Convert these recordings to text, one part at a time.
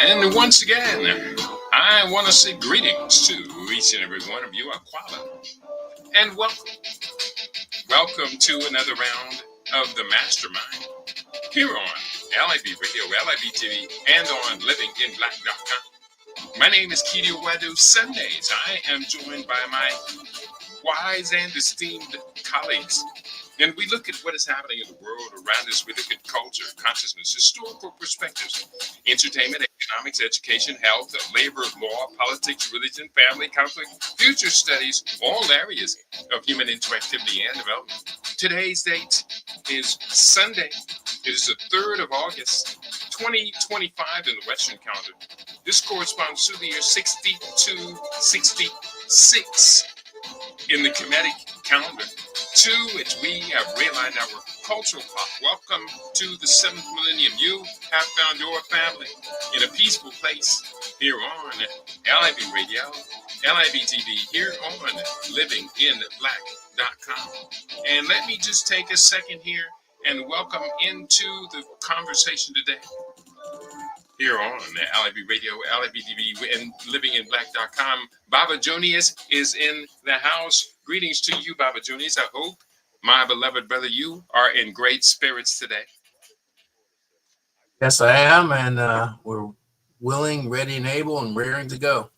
And once again, I want to say greetings to each and every one of you, Aquala, and welcome to another round of the Mastermind here on LIBRadio, LIBTV, and on livinginblack.com. My name is Keedy Wedu. Sundays, I am joined by my wise and esteemed colleagues. And we look at what is happening in the world around us. We look at culture, consciousness, historical perspectives, entertainment, economics, education, health, labor, law, politics, religion, family, conflict, future studies, all areas of human interactivity and development. Today's date is Sunday. It is the 3rd of August, 2025 in the Western calendar. This corresponds to the year 6266 in the Kemetic calendar, to which we have realigned our cultural clock. Welcome to the 7th millennium. You have found your family in a peaceful place here on LIBRadio, LIBTV, here on livinginblack.com. And let me just take a second here and welcome into the conversation today here on LIBRadio, LIBTV, and livinginblack.com. Baba Junius is in the house. Greetings to you, Baba Junius. I hope, my beloved brother, you are in great spirits today. Yes, I am, and we're willing, ready, and able, and raring to go.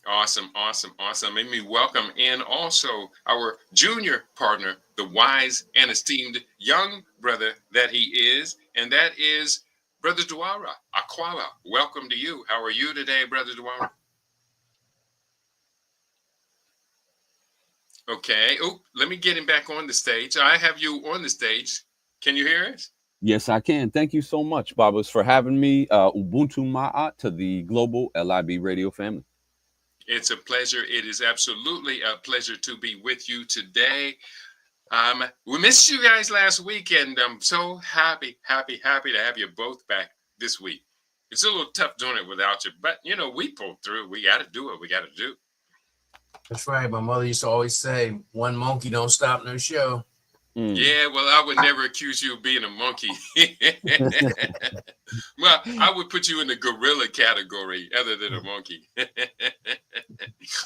Awesome. Let me welcome in also our junior partner, the wise and esteemed young brother that he is, and that is Brother Dwara, Aquala. Welcome to you. How are you today, Brother Dwara? Okay. Oh, let me get him back on the stage. I have you on the stage. Can you hear us? Yes, I can. Thank you so much, Babas, for having me. Ubuntu Ma'at to the global LIBRadio family. It's a pleasure. It is absolutely a pleasure to be with you today. We missed you guys last week, and I'm so happy to have you both back this week. It's a little tough doing it without you, but we pulled through. We got to do what we got to do. That's right. My mother used to always say, "One monkey don't stop no show." Yeah, well, I would never accuse you of being a monkey. Well, I would put you in the gorilla category other than a monkey.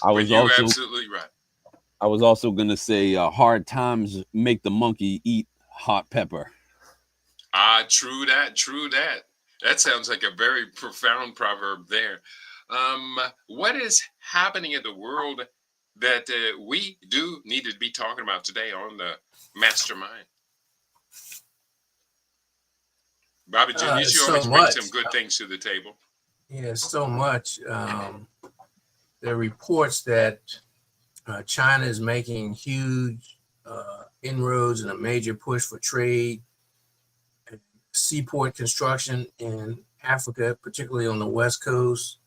You're absolutely right. I was also going to say hard times make the monkey eat hot pepper. True that. That sounds like a very profound proverb there. What is happening in the world that we do need to be talking about today on the Mastermind? Bobby Junius, you always bring some good things to the table. Yeah, so much. There are reports that China is making huge inroads and a major push for trade, seaport construction in Africa, particularly on the West Coast.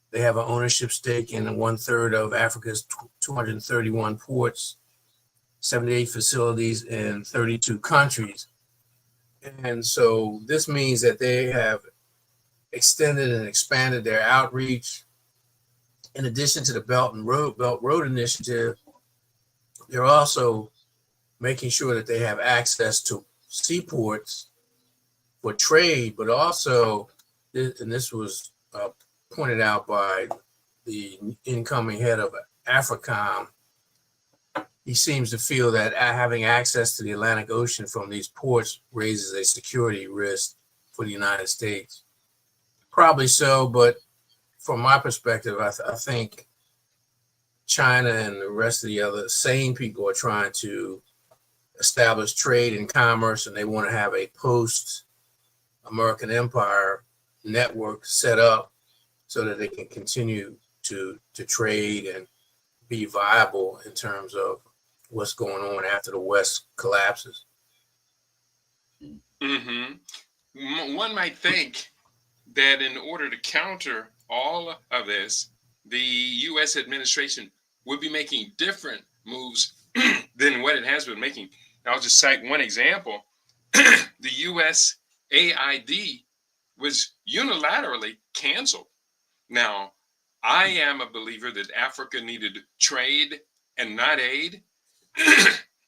They have an ownership stake in 1/3 of Africa's 231 ports, 78 facilities in 32 countries. And so this means that they have extended and expanded their outreach. In addition to the Belt Road Initiative, they're also making sure that they have access to seaports for trade, but also, and this was pointed out by the incoming head of AFRICOM, he seems to feel that having access to the Atlantic Ocean from these ports raises a security risk for the United States. Probably so, but from my perspective, I think China and the rest of the other sane people are trying to establish trade and commerce, and they want to have a post-American empire network set up so that they can continue to trade and be viable in terms of what's going on after the West collapses. Mm-hmm. One might think that in order to counter all of this, the U.S. administration would be making different moves than what it has been making. I'll just cite one example. The U.S. AID was unilaterally canceled. Now, I am a believer that Africa needed trade and not aid,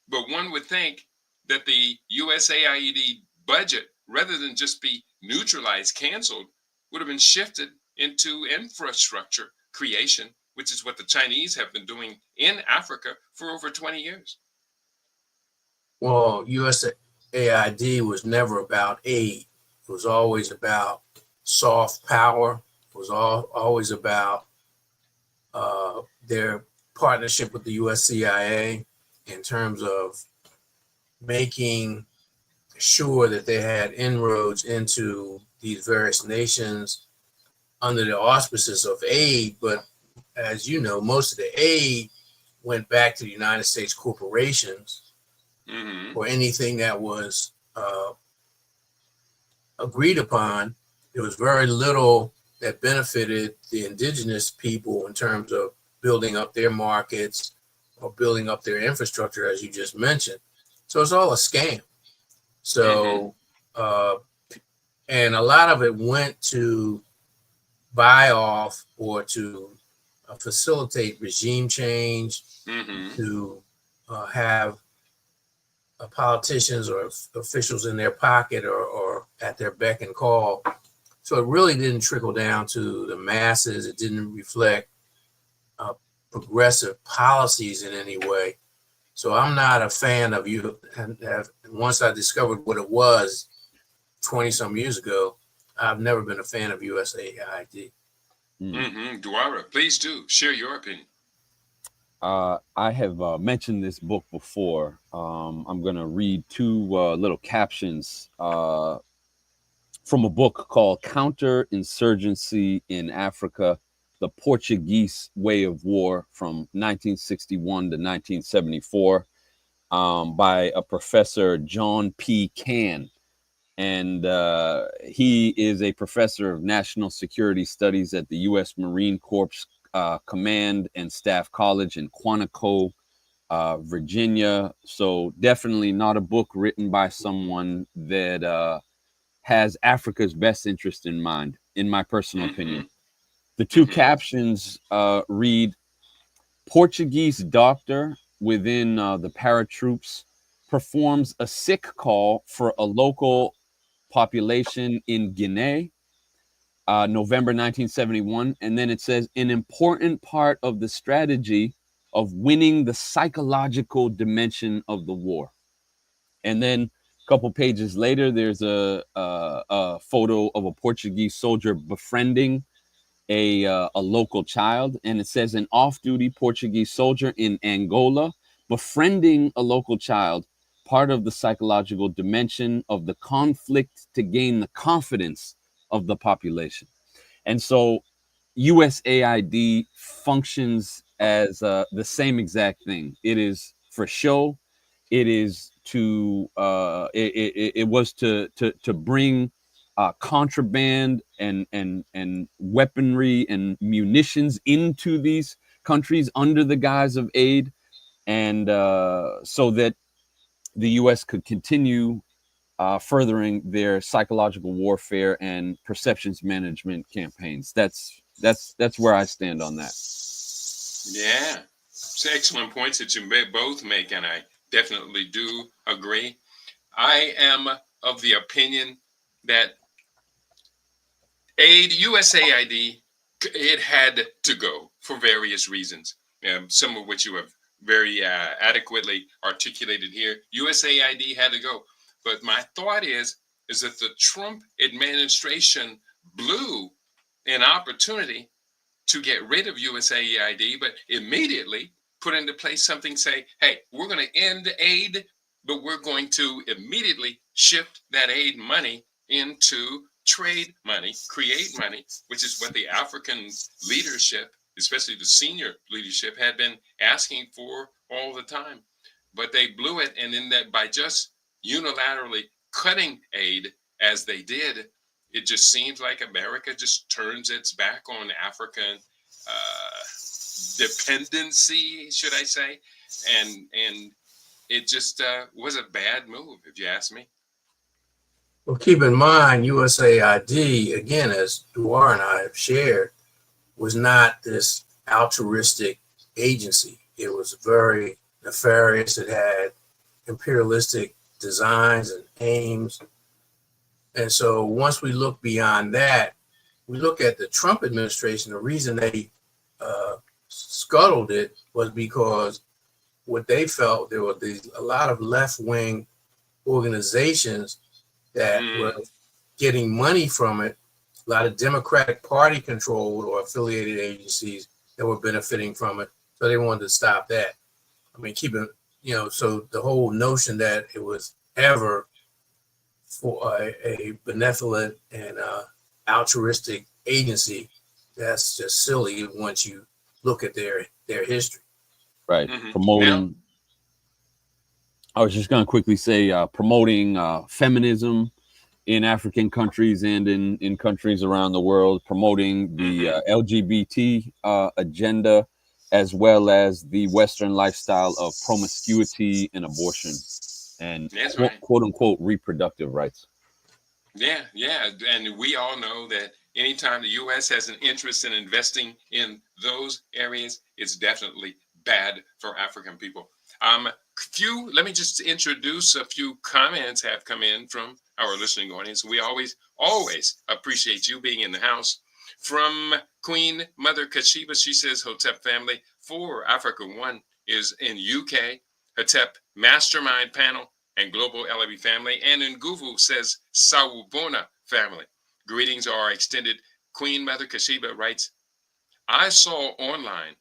but one would think that the USAID budget, rather than just be neutralized, canceled, would have been shifted into infrastructure creation, which is what the Chinese have been doing in Africa for over 20 years. Well, USAID was never about aid. It was always about soft power. It was always about their partnership with the US CIA in terms of making sure that they had inroads into these various nations under the auspices of aid. But as you know, most of the aid went back to the United States corporations for anything that was agreed upon. There was very little that benefited the indigenous people in terms of building up their markets or building up their infrastructure, as you just mentioned. So it's all a scam. So, and a lot of it went to buy off or to facilitate regime change, to have politicians or officials in their pocket or at their beck and call. So it really didn't trickle down to the masses. It didn't reflect progressive policies in any way. So I'm not a fan of you. And once I discovered what it was 20 some years ago, I've never been a fan of USAID. Dwara, please do share your opinion. I have mentioned this book before. I'm going to read two little captions from a book called Counterinsurgency in Africa, the Portuguese Way of War from 1961 to 1974 by a professor, John P. Cann. And he is a professor of national security studies at the U.S. Marine Corps Command and Staff College in Quantico, Virginia. So definitely not a book written by someone that has Africa's best interest in mind, in my personal opinion. The two captions read, Portuguese doctor within the paratroops performs a sick call for a local population in Guinea, November 1971. And then it says, an important part of the strategy of winning the psychological dimension of the war. And then a couple pages later, there's a photo of a Portuguese soldier befriending a local child. And it says, an off-duty Portuguese soldier in Angola befriending a local child, part of the psychological dimension of the conflict to gain the confidence of the population. And so USAID functions as the same exact thing. It is for show. It is to it was to bring contraband and weaponry and munitions into these countries under the guise of aid, and so that the U.S. could continue furthering their psychological warfare and perceptions management campaigns. That's where I stand on that. Yeah, it's excellent points that you both make, and I definitely do agree. I am of the opinion that USAID, it had to go for various reasons, some of which you have very adequately articulated here. USAID had to go. But my thought is that the Trump administration blew an opportunity to get rid of USAID, but immediately put into place something, say, hey, we're going to end aid, but we're going to immediately shift that aid money into trade money, create money, which is what the African leadership, especially the senior leadership, had been asking for all the time. But they blew it, and in that, by just unilaterally cutting aid as they did, it just seems like America just turns its back on African dependency, should I say, and it just was a bad move, if you ask me. Well, keep in mind, USAID, again, as Dwar and I have shared, was not this altruistic agency. It was very nefarious. It had imperialistic designs and aims. And so once we look beyond that, we look at the Trump administration, the reason they scuttled it was because what they felt there were a lot of left-wing organizations that were getting money from it, a lot of Democratic Party controlled or affiliated agencies that were benefiting from it. So they wanted to stop that. I mean, keeping, so the whole notion that it was ever for a benevolent and altruistic agency, that's just silly once you look at their history. Right. Promoting. I was just going to quickly say promoting feminism in African countries and in countries around the world, promoting the LGBT agenda, as well as the Western lifestyle of promiscuity and abortion and quote unquote reproductive rights. Yeah. And we all know that anytime the U.S. has an interest in investing in those areas, it's definitely bad for African people. Let me just introduce a few comments have come in from our listening audience. We always appreciate you being in the house. From Queen Mother Kashiba, she says, Hotep family, 4 Africa 1 is in UK, Hotep Mastermind Panel and Global LIB family. And Nguvu says, Sawubona family. Greetings are extended. Queen Mother Kashiba writes, I saw online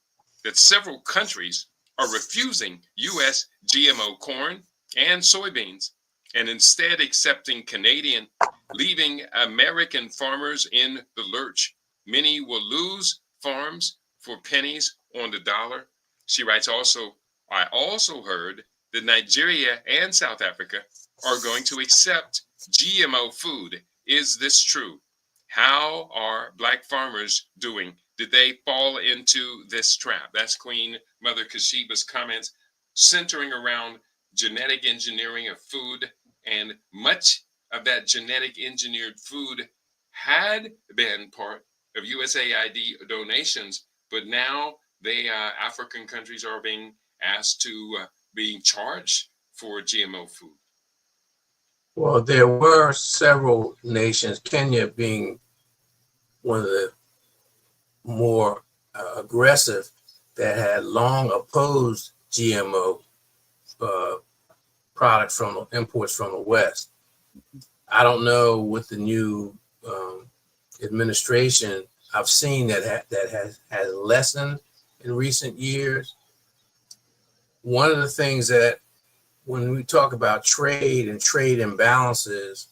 that several countries are refusing U.S. GMO corn and soybeans and instead accepting Canadian, leaving American farmers in the lurch. Many will lose farms for pennies on the dollar. She writes I also heard that Nigeria and South Africa are going to accept GMO food. Is this true? How are Black farmers doing? Did they fall into this trap? That's Queen Mother Kashiba's comments centering around genetic engineering of food, and much of that genetic engineered food had been part of USAID donations, but now African countries are being asked to being charged for GMO food. Well, there were several nations, Kenya being one of the more aggressive, that had long opposed GMO products from imports from the West. I don't know with the new administration. I've seen that has lessened in recent years. One of the things that when we talk about trade and trade imbalances,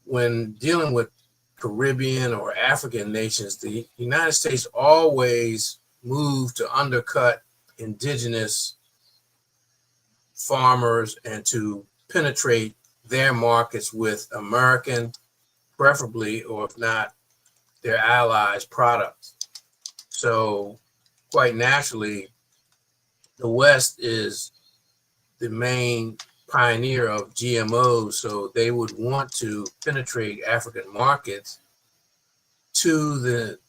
when dealing with Caribbean or African nations, the United States always moved to undercut indigenous farmers and to penetrate their markets with American, preferably, or if not, their allies' products. So quite naturally, the West is the main pioneer of GMOs, so they would want to penetrate African markets to the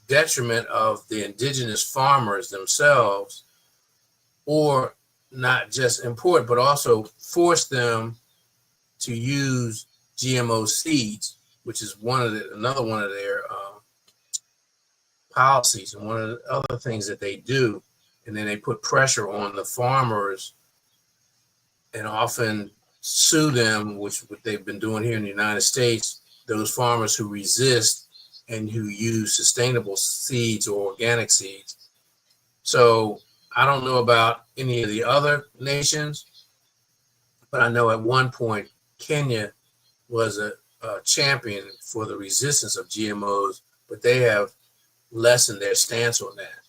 detriment of the indigenous farmers themselves, or not just import, but also force them to use GMO seeds, which is another one of their policies and one of the other things that they do. And then they put pressure on the farmers and often sue them, which what they've been doing here in the United States, those farmers who resist and who use sustainable seeds or organic seeds. So I don't know about any of the other nations, but I know at one point Kenya was a champion for the resistance of GMOs, but they have lessened their stance on that.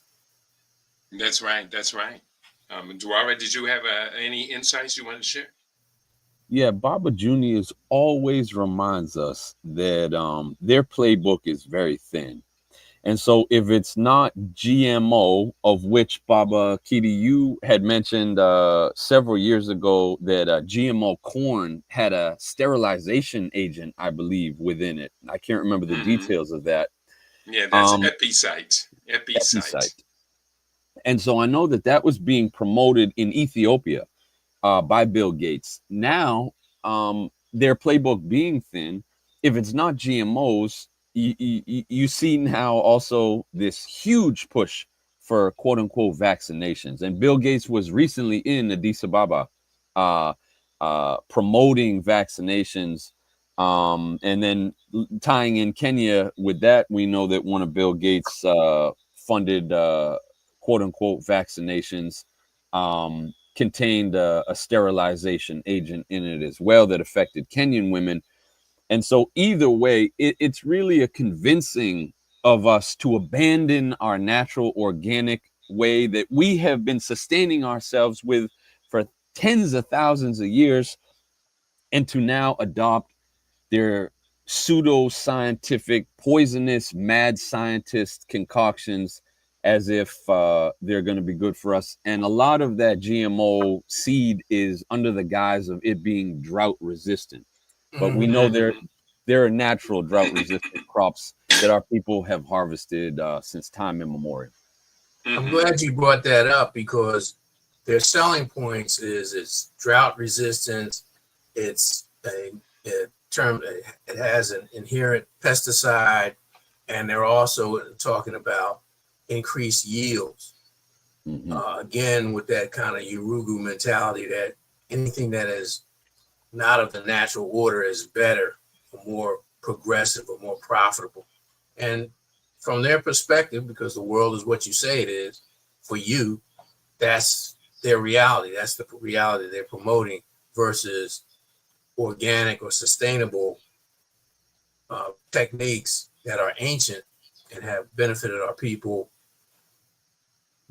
That's right. Dwara, did you have any insights you want to share? Yeah, Baba Juniors always reminds us that their playbook is very thin. And so if it's not GMO, of which Baba Kidi, you had mentioned several years ago that GMO corn had a sterilization agent, I believe, within it. I can't remember the details of that. Yeah, that's Epicite. And so I know that was being promoted in Ethiopia by Bill Gates. Now, their playbook being thin, if it's not GMOs, you see now also this huge push for quote unquote vaccinations. And Bill Gates was recently in Addis Ababa promoting vaccinations. And then tying in Kenya with that, we know that one of Bill Gates funded quote unquote vaccinations contained a sterilization agent in it as well that affected Kenyan women. And so either way, it's really a convincing of us to abandon our natural organic way that we have been sustaining ourselves with for tens of thousands of years, and to now adopt their pseudo-scientific, poisonous, mad scientist concoctions as if they're going to be good for us. And a lot of that GMO seed is under the guise of it being drought resistant. But we know there are natural drought resistant crops that our people have harvested since time immemorial. I'm glad you brought that up, because their selling points is it's drought resistance. It's a term, it has an inherent pesticide, and they're also talking about increased yields. Again, with that kind of Urugu mentality that anything that is not of the natural order is better, or more progressive, or more profitable. And from their perspective, because the world is what you say it is, for you, that's their reality. That's the reality they're promoting, versus organic or sustainable techniques that are ancient and have benefited our people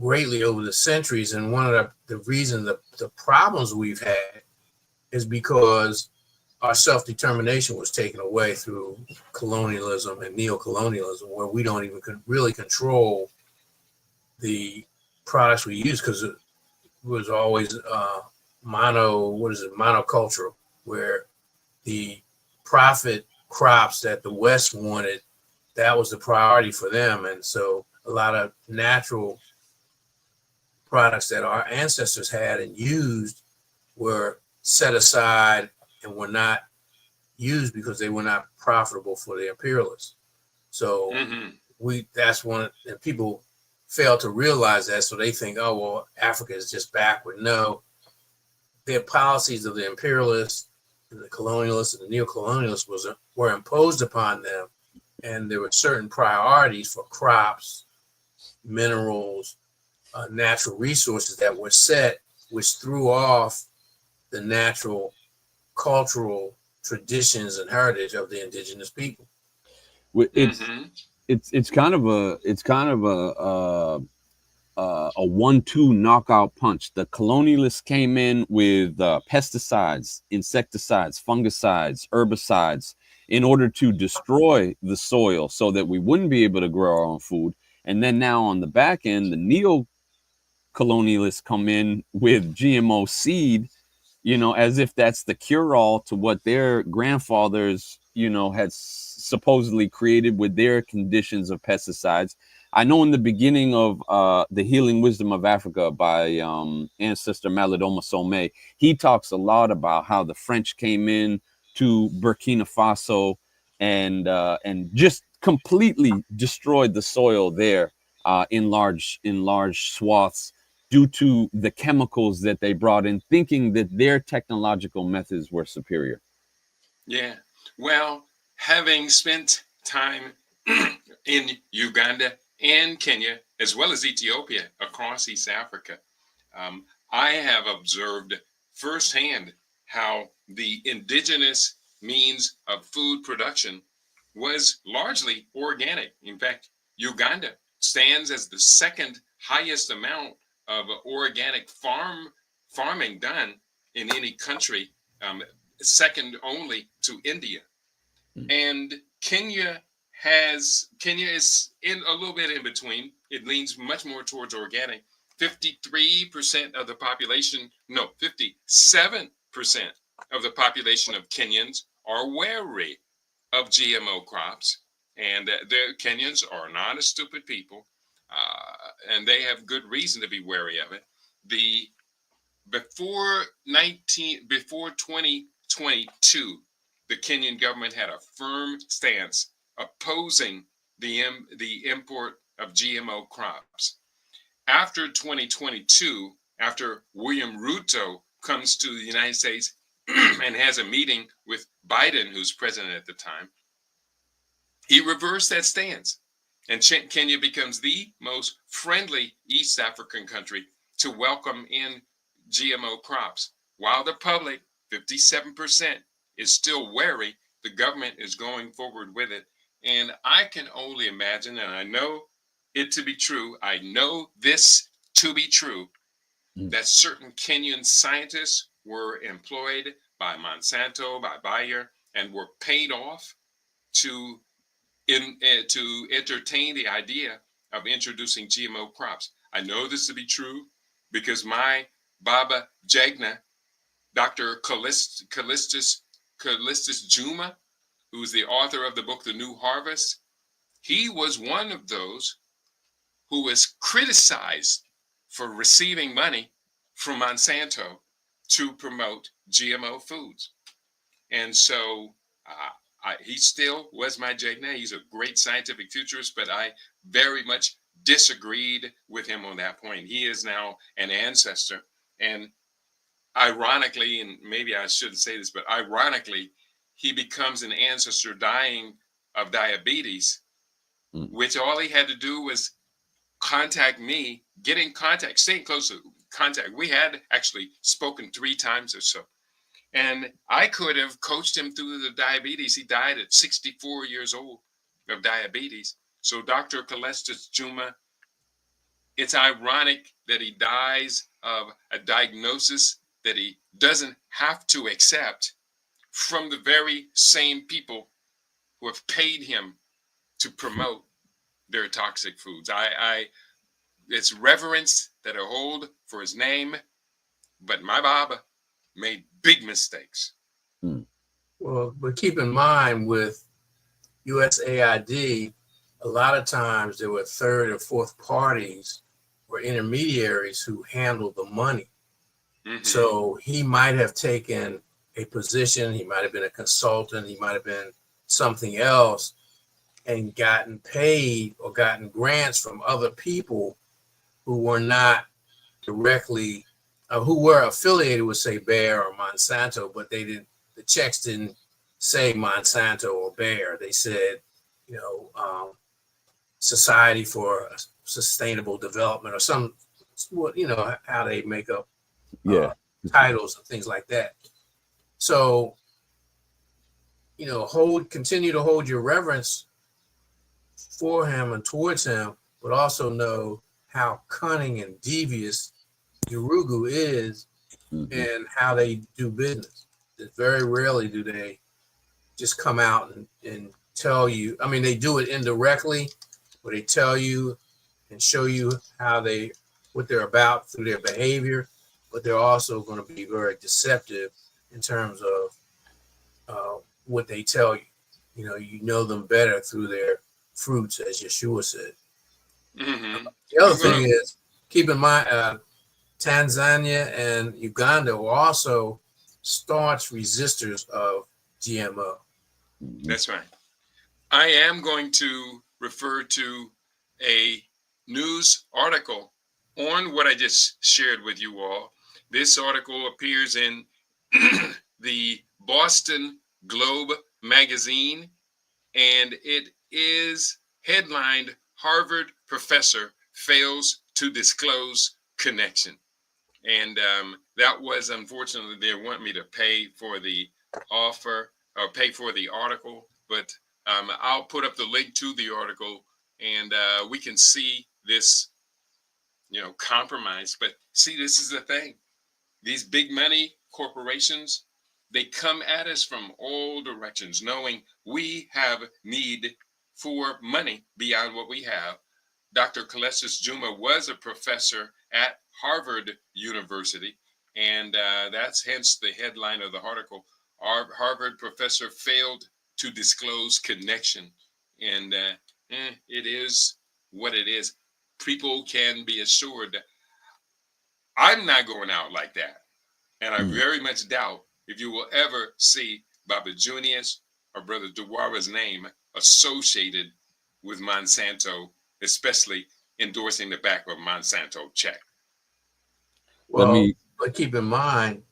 greatly over the centuries. And one of the reasons, the problems we've had is because our self-determination was taken away through colonialism and neocolonialism, where we don't even really control the products we use, because it was always monocultural, where the profit crops that the West wanted, that was the priority for them. And so a lot of natural products that our ancestors had and used were set aside and were not used because they were not profitable for the imperialists. So that's one, and people fail to realize that. So they think, oh, well, Africa is just backward. No, the policies of the imperialists and the colonialists and the neocolonialists were imposed upon them. And there were certain priorities for crops, minerals, natural resources that were set, which threw off the natural cultural traditions and heritage of the indigenous people. It's kind of a 1-2 knockout punch. The colonialists came in with pesticides, insecticides, fungicides, herbicides in order to destroy the soil so that we wouldn't be able to grow our own food. And then now on the back end, the neo-colonialists come in with GMO seed, as if that's the cure-all to what their grandfathers, had supposedly created with their conditions of pesticides. I know in the beginning of The Healing Wisdom of Africa by ancestor Malidoma Somé, he talks a lot about how the French came in to Burkina Faso and just completely destroyed the soil there in large swaths, due to the chemicals that they brought in, thinking that their technological methods were superior. Yeah. Well, having spent time in Uganda and Kenya, as well as Ethiopia, across East Africa, I have observed firsthand how the indigenous means of food production was largely organic. In fact, Uganda stands as the second highest amount of organic farming done in any country, second only to India. And Kenya is in a little bit in between. It leans much more towards organic. 53% of the population, no, 57% of the population of Kenyans are wary of GMO crops. And the Kenyans are not a stupid people, and they have good reason to be wary of it. Before 2022, the Kenyan government had a firm stance opposing the import of GMO crops. After 2022, after William Ruto comes to the United States and has a meeting with Biden, who's president at the time, he reversed that stance. And Kenya becomes the most friendly East African country to welcome in GMO crops. While the public, 57%, is still wary, the government is going forward with it. And I can only imagine, and I know it to be true, I know this to be true, that certain Kenyan scientists were employed by Monsanto, by Bayer, and were paid off to entertain the idea of introducing GMO crops. I know this to be true because my Baba Jagna, Dr. Callistus Juma, who's the author of the book The New Harvest, he was one of those who was criticized for receiving money from Monsanto to promote GMO foods. And so he still was my Jagna. He's a great scientific futurist, but I very much disagreed with him on that point. He is now an ancestor. And ironically, and maybe I shouldn't say this, but ironically, he becomes an ancestor dying of diabetes, which all he had to do was contact me, get in contact, staying close to contact. We had actually spoken 3 times or so. And I could have coached him through the diabetes. He died at 64 years old of diabetes. So Dr. Callistus Juma, it's ironic that he dies of a diagnosis that he doesn't have to accept from the very same people who have paid him to promote their toxic foods. It's reverence that I hold for his name, but my Baba made big mistakes. Well, but keep in mind with USAID, a lot of times there were third or fourth parties or intermediaries who handled the money. So he might have taken a position, he might have been a consultant, he might have been something else and gotten paid or gotten grants from other people who were not directly, who were affiliated with, say, Bayer or Monsanto, but they didn't, the checks didn't say Monsanto or Bayer. They said, Society for Sustainable Development or some, how they make up titles and things like that. So, continue to hold your reverence for him and towards him, but also know how cunning and devious Urugu is and how they do business. Very rarely do they just come out and tell you. I mean, they do it indirectly, where they tell you and show you what they're about through their behavior, but they're also going to be very deceptive in terms of what they tell you. You know them better through their fruits, as Yeshua said. The other thing is, keep in mind, Tanzania and Uganda were also staunch resistors of GMO. That's right. I am going to refer to a news article on what I just shared with you all. This article appears in the Boston Globe magazine, and it is headlined, Harvard Professor Fails to Disclose Connection. And that was, unfortunately, they want me to pay for the offer or pay for the article, but I'll put up the link to the article and we can see this, compromise. But see, this is the thing. These big money corporations, they come at us from all directions, knowing we have need for money beyond what we have. Dr. Callistus Juma was a professor at Harvard University, and that's hence the headline of the article. Our Harvard professor failed to disclose connection, and it is what it is. People can be assured that I'm not going out like that, and I very much doubt if you will ever see Baba Junius Brother Dewara's name associated with Monsanto, especially endorsing the back of a Monsanto check. Well, but keep in mind,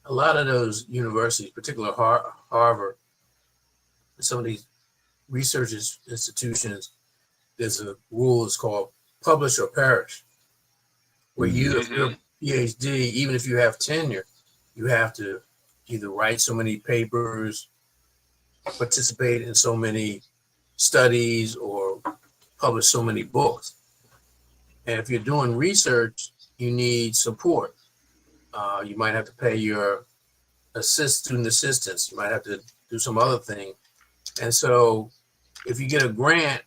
a lot of those universities, particularly Harvard, some of these research institutions, there's a rule it's called publish or perish, where you, if you're a PhD, even if you have tenure, you have to either write so many papers, participate in so many studies, or publish so many books. And if you're doing research, you need support. You might have to pay your student assistants. You might have to do some other thing. And so if you get a grant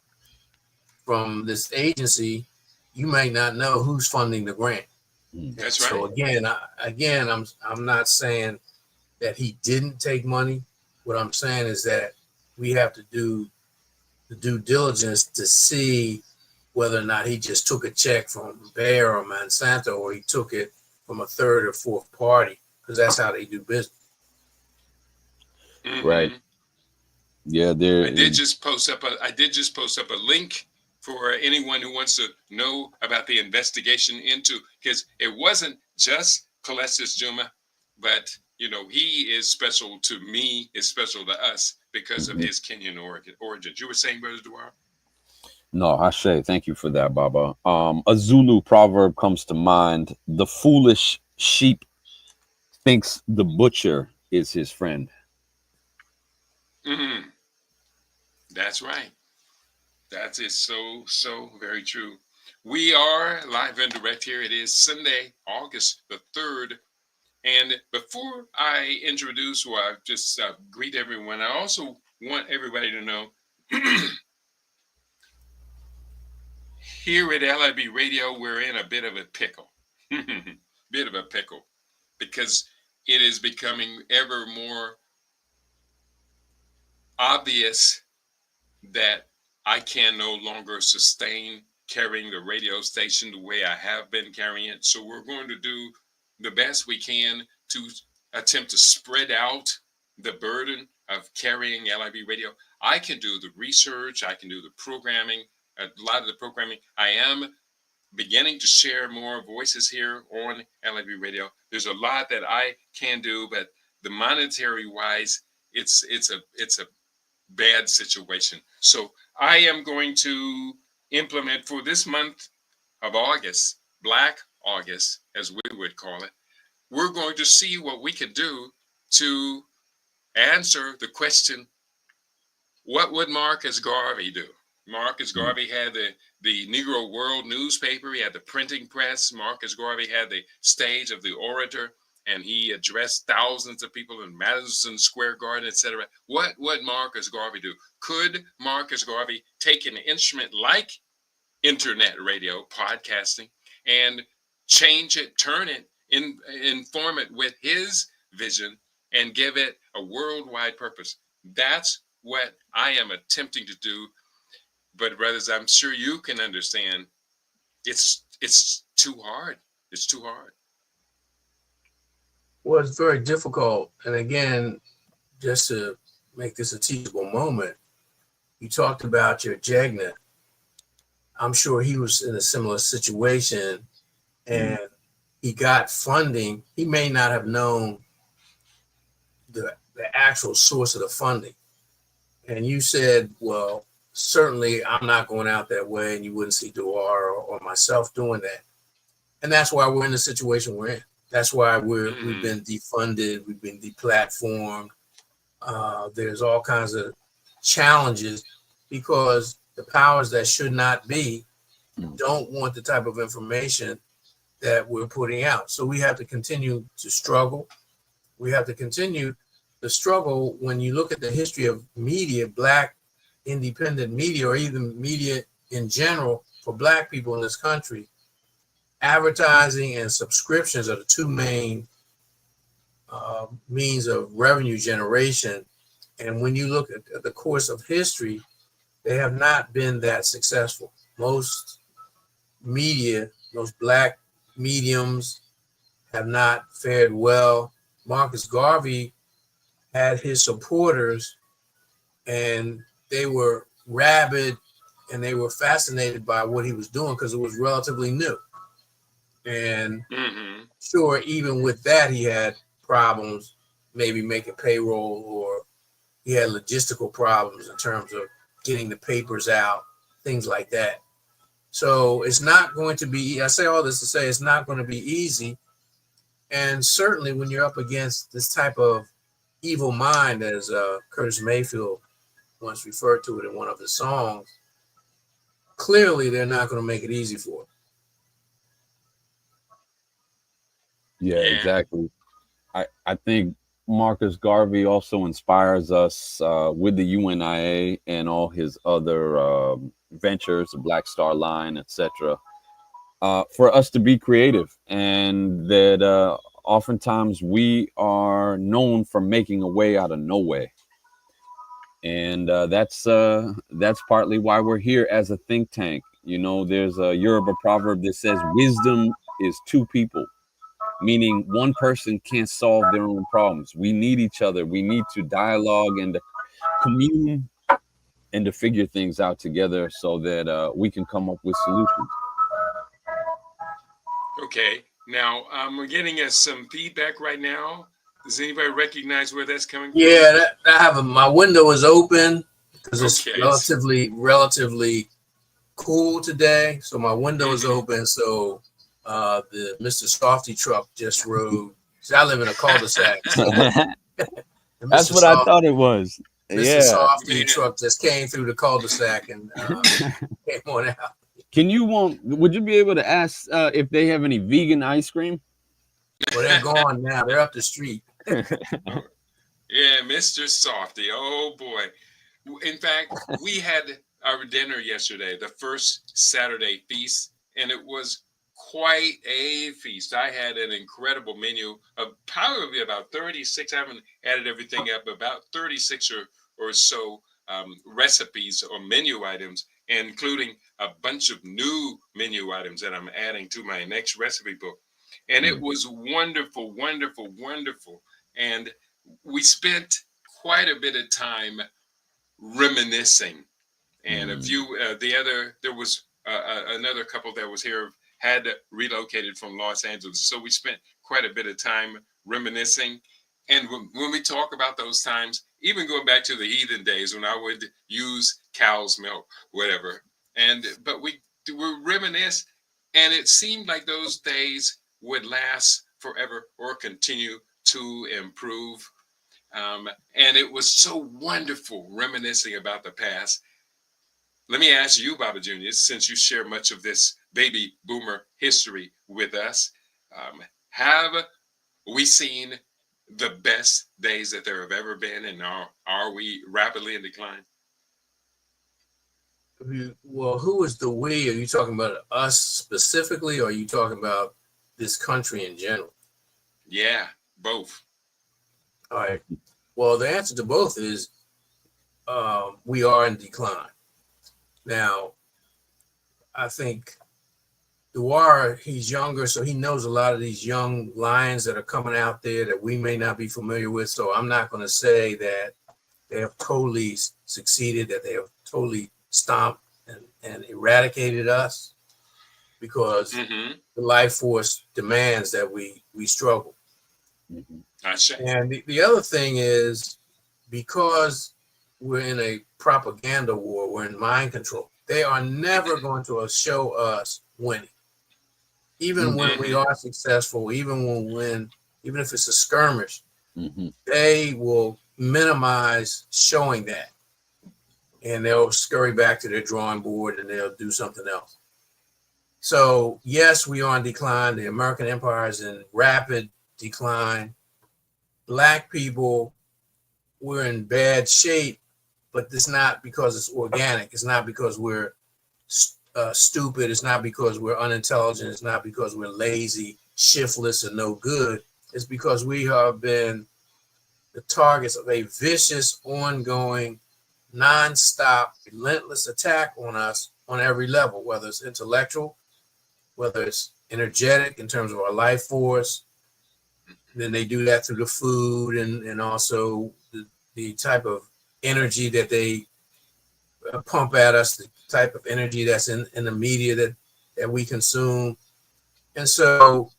from this agency, you might not know who's funding the grant. That's right. So again, I'm not saying that he didn't take money. What I'm saying is that we have to do the due diligence to see whether or not he just took a check from Bayer or Monsanto, or he took it from a third or fourth party, because that's how they do business. Right. Yeah, I did just post up a link for anyone who wants to know about the investigation into, because it wasn't just Colestis Juma, but he is special to me, is special to us because of his Kenyan origins. You were saying, Brother Dewar? No, Ashe, thank you for that, Baba. A Zulu proverb comes to mind: the foolish sheep thinks the butcher is his friend. Mm-hmm. That's right. That is so very true. We are live and direct here. It is Sunday, August the 3rd. And before I introduce, or I just greet everyone, I also want everybody to know here at LIBRadio, we're in a bit of a pickle. Bit of a pickle, because it is becoming ever more obvious that I can no longer sustain carrying the radio station the way I have been carrying it. So we're going to do the best we can to attempt to spread out the burden of carrying LIBRadio. I can do the research, I can do the programming, a lot of the programming. I am beginning to share more voices here on LIBRadio. There's a lot that I can do, but the monetary wise, it's a bad situation. So I am going to implement for this month of August, Black August, as we would call it. We're going to see what we can do to answer the question, what would Marcus Garvey do? Marcus Garvey had the Negro World newspaper. He had the printing press. Marcus Garvey had the stage of the orator, and he addressed thousands of people in Madison Square Garden, etc. What would Marcus Garvey do? Could Marcus Garvey take an instrument like internet radio, podcasting, and change it, turn it, inform it with his vision, and give it a worldwide purpose? That's what I am attempting to do. But brothers, I'm sure you can understand, it's too hard. It's too hard. Well, it's very difficult. And again, just to make this a teachable moment, you talked about your Jagna. I'm sure he was in a similar situation, and he got funding. He may not have known the actual source of the funding. And you said, well, certainly I'm not going out that way, and you wouldn't see Dewar or myself doing that. And that's why we're in the situation we're in. That's why we've been defunded, we've been deplatformed. There's all kinds of challenges because the powers that should not be don't want the type of information that we're putting out. So we have to continue to struggle. We have to continue the struggle. When you look at the history of media, Black independent media, or even media in general for Black people in this country, advertising and subscriptions are the two main means of revenue generation. And when you look at the course of history, they have not been that successful. Most media, most Black mediums have not fared well. Marcus Garvey had his supporters, and they were rabid and they were fascinated by what he was doing because it was relatively new. And sure, even with that, he had problems, maybe making payroll, or he had logistical problems in terms of getting the papers out, things like that. So it's not going to be, I say all this to say it's not going to be easy. And certainly when you're up against this type of evil mind, as Curtis Mayfield once referred to it in one of his songs, clearly they're not going to make it easy for it. Yeah, exactly. I think Marcus Garvey also inspires us with the UNIA and all his other ventures, the Black Star Line, etc., for us to be creative, and that oftentimes we are known for making a way out of no way. And that's partly why we're here as a think tank. You know, there's a Yoruba proverb that says wisdom is two people, meaning one person can't solve their own problems. We need each other. We need to dialogue and to commune and to figure things out together so that we can come up with solutions. Okay. Now, we're getting some feedback right now. Does anybody recognize where that's coming from? Yeah, my window is open because it's relatively cool today. So my window is open. So the Mr. Softy truck just rode. See, I live in a cul-de-sac. So that's what I thought it was. Mr. Softy truck just came through the cul-de-sac and came on out. Would you be able to ask if they have any vegan ice cream? Well, they're gone now. They're up the street. Yeah, Mr. Softy. Oh boy. In fact, we had our dinner yesterday, the first Saturday feast, and it was quite a feast. I had an incredible menu of probably about 36. I haven't added everything up, about 36 or so recipes or menu items, including a bunch of new menu items that I'm adding to my next recipe book. And it was wonderful, wonderful, wonderful. And we spent quite a bit of time reminiscing. And there was another couple that was here, had relocated from Los Angeles. So we spent quite a bit of time reminiscing. And when we talk about those times, even going back to the heathen days when I would use cow's milk, whatever. But we reminisce, and it seemed like those days would last forever or continue to improve. And it was so wonderful reminiscing about the past. Let me ask you, Baba Jr., since you share much of this baby boomer history with us, have we seen the best days that there have ever been, and are we rapidly in decline? Well, who is the we? Are you talking about us specifically, or are you talking about this country in general? Yeah, both. All right. Well, the answer to both is we are in decline. Now, I think Dewar, he's younger, so he knows a lot of these young lions that are coming out there that we may not be familiar with. So I'm not going to say that they have totally succeeded, that they have totally stomped and eradicated us, because the life force demands that we struggle. And the other thing is, because we're in a propaganda war, we're in mind control, they are never going to show us winning. Even when we are successful, even when we win, even if it's a skirmish, they will minimize showing that. And they'll scurry back to their drawing board and they'll do something else. So, yes, we are in decline. The American empire is in rapid decline. Black people, we're in bad shape, but it's not because it's organic. It's not because we're stupid. It's not because we're unintelligent. It's not because we're lazy, shiftless, and no good. It's because we have been the targets of a vicious, ongoing, nonstop, relentless attack on us on every level, whether it's intellectual, whether it's energetic in terms of our life force. Then they do that through the food and also the type of energy that they pump at us, the type of energy that's in the media that we consume. And so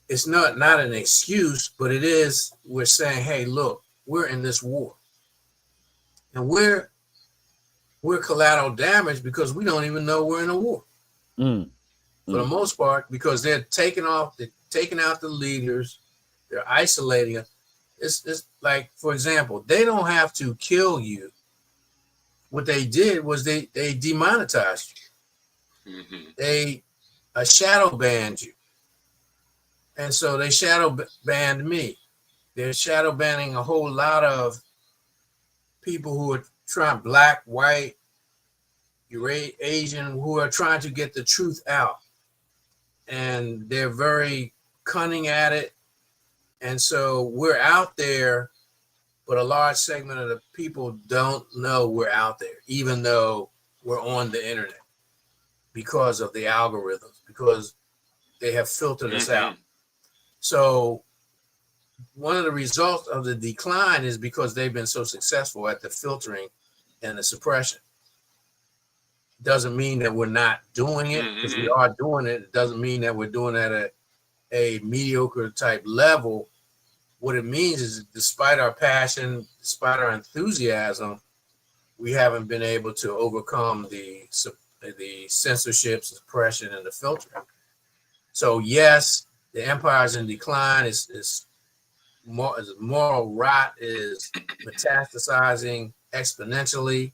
it's not an excuse, but it is, we're saying, hey, look, we're in this war. And we're collateral damage because we don't even know we're in a war. For the most part, because they're taking out the leaders, they're isolating us. It's like, for example, they don't have to kill you. What they did was they demonetized you. Mm-hmm. They shadow banned you. And so they shadow banned me. They're shadow banning a whole lot of people who are trying, black, white, Asian, who are trying to get the truth out. And they're very cunning at it. And so we're out there, but a large segment of the people don't know we're out there, even though we're on the internet, because of the algorithms, because they have filtered us out. So one of the results of the decline is because they've been so successful at the filtering and the suppression. Doesn't mean that we're not doing it, because we are doing it. It doesn't mean that we're doing it at a mediocre type level. What it means is, despite our passion, despite our enthusiasm, we haven't been able to overcome the censorship, suppression, and the filtering. So yes, the empire is in decline. Is moral rot is metastasizing exponentially,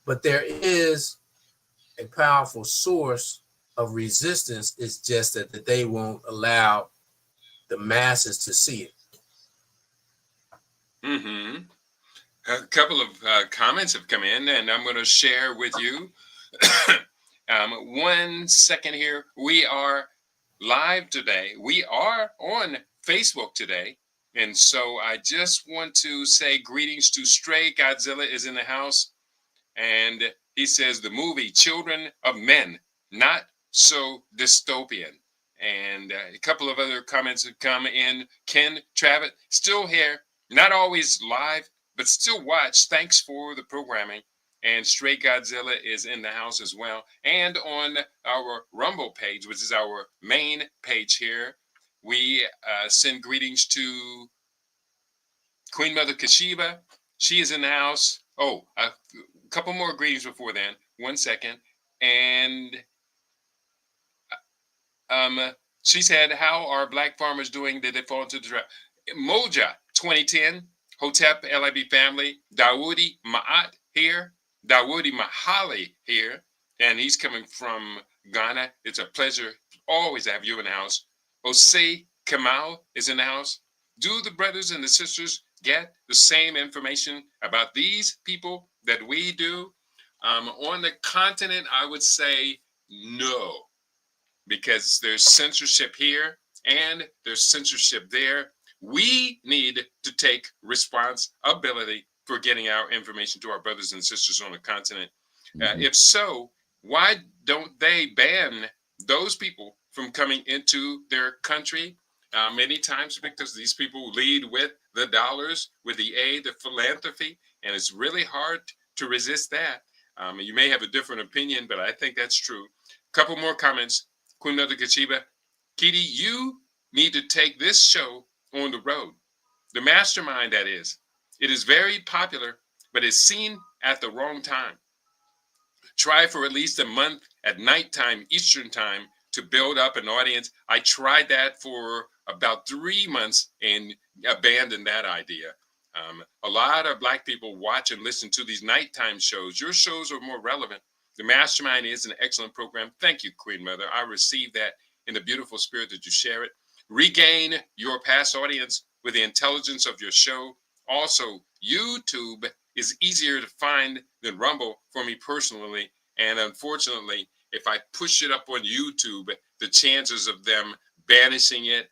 but there is a powerful source of resistance. It's just that they won't allow the masses to see it. A couple of comments have come in, and I'm going to share with you. 1 second here. We are live today. We are on Facebook today. And so I just want to say greetings to Stray. Godzilla is in the house. And he says the movie Children of Men, not so dystopian. And a couple of other comments have come in. Ken Travitt, still here, not always live, but still watch. Thanks for the programming. And Stray Godzilla is in the house as well. And on our Rumble page, which is our main page here, we send greetings to Queen Mother Kashiba. She is in the house. Oh, a couple more greetings before then. 1 second. And she said, how are black farmers doing? Did they fall into the trap? Moja 2010, Hotep LIB family, Dawoodi Ma'at here, Dawoodi Mahali here, and he's coming from Ghana. It's a pleasure always to have you in the house. Osei Kamal is in the house. Do the brothers and the sisters get the same information about these people that we do? On the continent, I would say no, because there's censorship here and there's censorship there. We need to take responsibility for getting our information to our brothers and sisters on the continent. If so, why don't they ban those people from coming into their country? Many times because these people lead with the dollars, with the aid, the philanthropy, and it's really hard to resist that. You may have a different opinion, but I think that's true. Couple more comments. Queen Mother Kachiba, Kitty, you need to take this show on the road. The mastermind, that is. It is very popular, but it's seen at the wrong time. Try for at least a month at nighttime, Eastern time, to build up an audience. I tried that for about 3 months and abandoned that idea. A lot of black people watch and listen to these nighttime shows. Your shows are more relevant. The Mastermind is an excellent program. Thank you, Queen Mother. I received that in the beautiful spirit that you share it. Regain your past audience with the intelligence of your show. Also, YouTube is easier to find than Rumble for me personally. And unfortunately, if I push it up on YouTube, the chances of them banishing it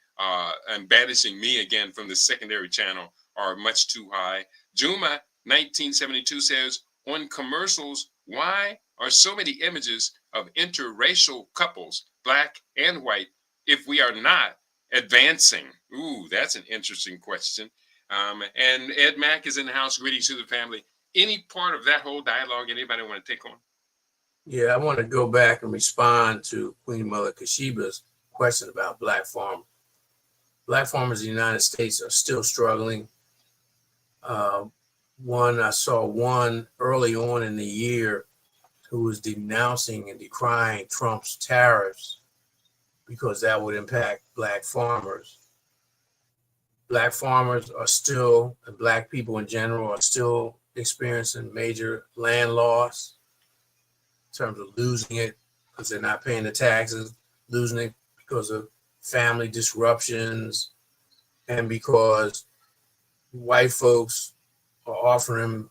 and banishing me again from the secondary channel are much too high. Juma 1972 says, on commercials, why are so many images of interracial couples, black and white, if we are not advancing? Ooh, that's an interesting question. And Ed Mack is in the house. Greetings to the family. Any part of that whole dialogue anybody want to take on? Yeah, I want to go back and respond to Queen Mother Kashiba's question about black farmers. Black farmers in the United States are still struggling. I saw one early on in the year who was denouncing and decrying Trump's tariffs because that would impact black farmers. Black farmers are still, and black people in general are still experiencing major land loss in terms of losing it because they're not paying the taxes, losing it because of family disruptions, and because white folks are offering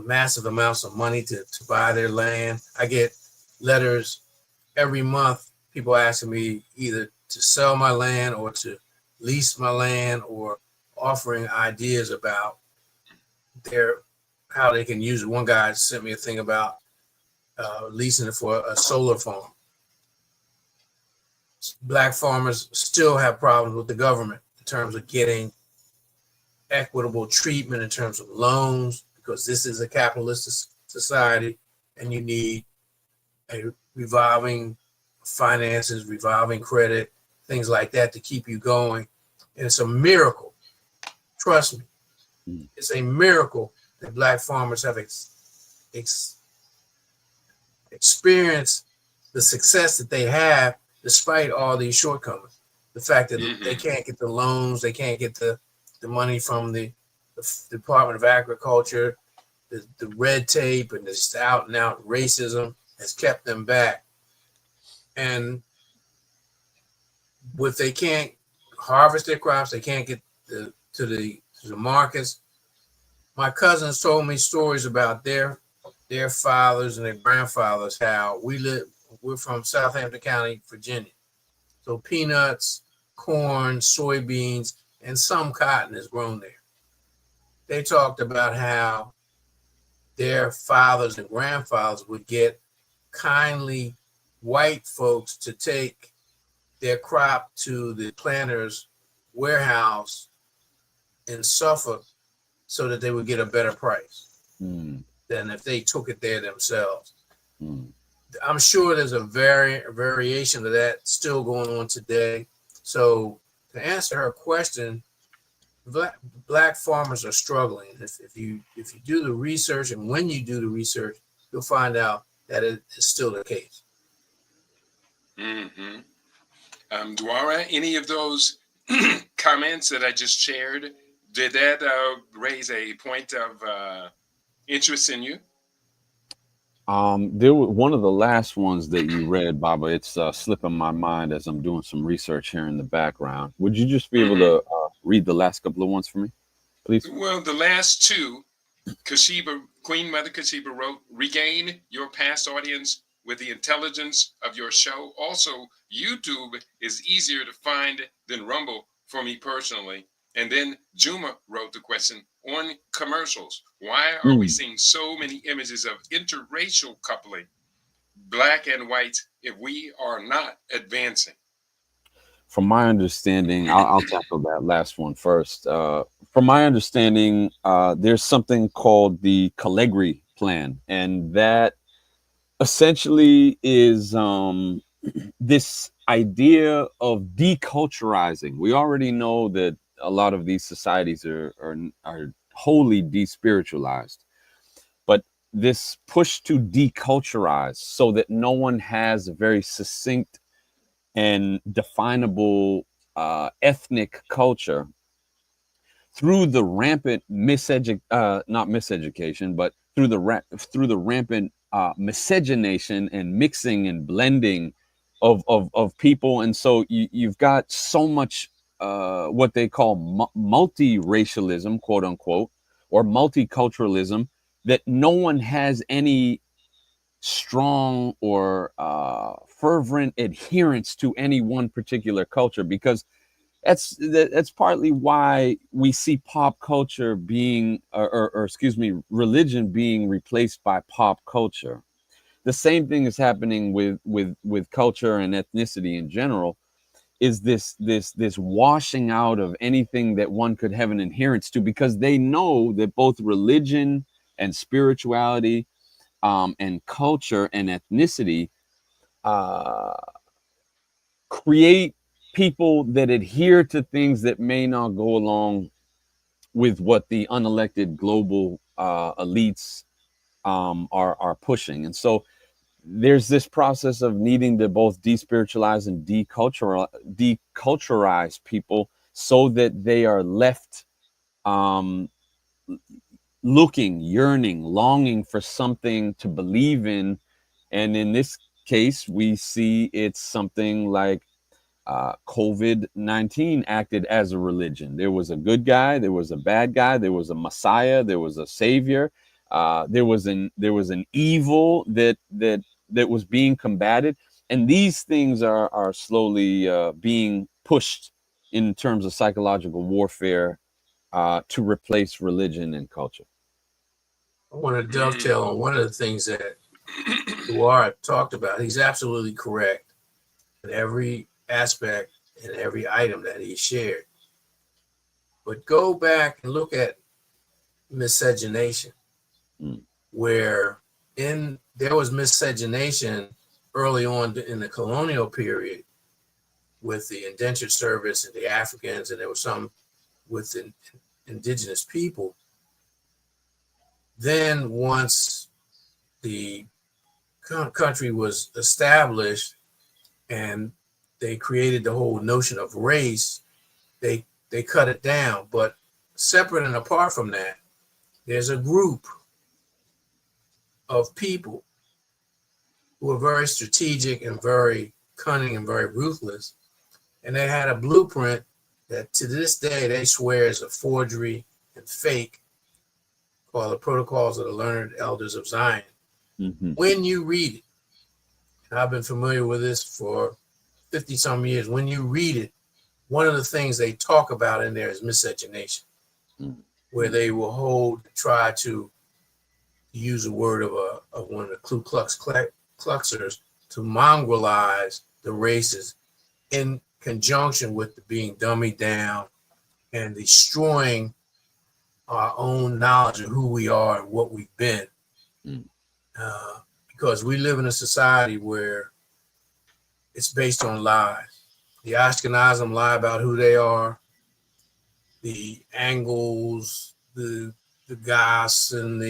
massive amounts of money to buy their land. I get letters every month, people asking me either to sell my land or to lease my land, or offering ideas about how they can use it. One guy sent me a thing about leasing it for a solar farm. Black farmers still have problems with the government in terms of getting equitable treatment in terms of loans, because this is a capitalist society and you need a revolving finances, revolving credit, things like that to keep you going. And it's a miracle. Trust me, it's a miracle that black farmers have experienced the success that they have despite all these shortcomings. The fact that they can't get the loans, they can't get the money from the Department of Agriculture, the red tape and this out and out racism has kept them back. And if they can't harvest their crops, they can't get to the markets. My cousins told me stories about their fathers and their grandfathers, how we're from Southampton County, Virginia. So peanuts, corn, soybeans, and some cotton is grown there. They talked about how their fathers and grandfathers would get kindly white folks to take their crop to the planter's warehouse in Suffolk so that they would get a better price than if they took it there themselves. I'm sure there's a variation of that still going on today. So to answer her question, black farmers are struggling. If you do the research, and when you do the research, you'll find out that it is still the case. Dwara, any of those comments that I just shared, did that raise a point of interest in you? There was one of the last ones that you read, Baba. It's slipping my mind as I'm doing some research here in the background. Would you just be able to read the last couple of ones for me, please? Well, the last two, Queen Mother Kashiba wrote, "Regain your past audience with the intelligence of your show. Also, YouTube is easier to find than Rumble for me personally." And then Juma wrote the question, "On commercials, why are we seeing so many images of interracial coupling, black and white, if we are not advancing?" From my understanding, I'll tackle that last one first. From my understanding, there's something called the Callegri plan, and that essentially is this idea of deculturizing. We already know that a lot of these societies are wholly despiritualized, but this push to deculturize so that no one has a very succinct and definable ethnic culture through the rampant not miseducation, but through the rampant miscegenation and mixing and blending of people. And so you've got so much what they call multiracialism, quote unquote, or multiculturalism, that no one has any strong or fervent adherence to any one particular culture, because that's partly why we see pop culture being or excuse me, religion being replaced by pop culture. The same thing is happening with culture and ethnicity in general. is this washing out of anything that one could have an adherence to, because they know that both religion and spirituality, and culture and ethnicity create people that adhere to things that may not go along with what the unelected global elites are pushing. And so there's this process of needing to both despiritualize and deculturize people so that they are left looking, yearning, longing for something to believe in. And in this case, we see it's something like COVID-19 acted as a religion. There was a good guy, there was a bad guy, there was a Messiah, there was a savior, there was an evil that was being combated, and these things are slowly being pushed in terms of psychological warfare to replace religion and culture. I want to dovetail on one of the things that Duar talked about. He's absolutely correct in every aspect and every item that he shared. But go back and look at miscegenation, where there was miscegenation early on in the colonial period with the indentured service and the Africans, and there was some with the indigenous people. Then once the country was established and they created the whole notion of race, they cut it down. But separate and apart from that, there's a group of people who are very strategic and very cunning and very ruthless. And they had a blueprint that to this day they swear is a forgery and fake, called the Protocols of the Learned Elders of Zion. Mm-hmm. When you read it, and I've been familiar with this for 50 some years, when you read it, one of the things they talk about in there is miscegenation, where they will try to use a word of one of the Ku Klux Kluxers to mongrelize the races in conjunction with the being dummied down and destroying our own knowledge of who we are and what we've been. Because we live in a society where it's based on lies. The Ashkenazim lie about who they are. The Angles, the Goths, and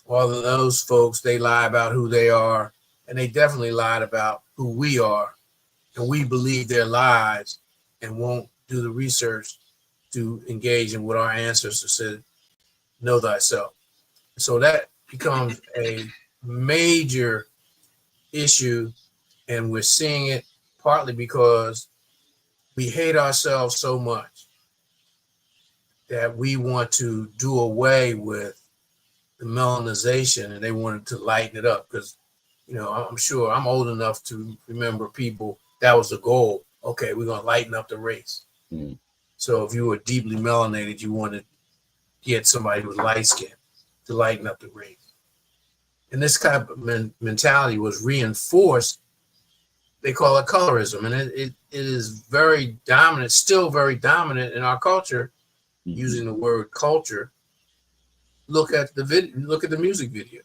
all of those folks, they lie about who they are. And they definitely lied about who we are. And we believe their lies and won't do the research to engage in what our ancestors said, know thyself. So that becomes a major issue, and we're seeing it partly because we hate ourselves so much that we want to do away with the melanization, and they wanted to lighten it up because, I'm sure I'm old enough to remember people, that was the goal. Okay, we're going to lighten up the race. So if you were deeply melanated, you wanted to get somebody with light skin to lighten up the race. And this kind of mentality was reinforced. They call it colorism, and it is very dominant, still very dominant in our culture, using the word culture. Look at the music video.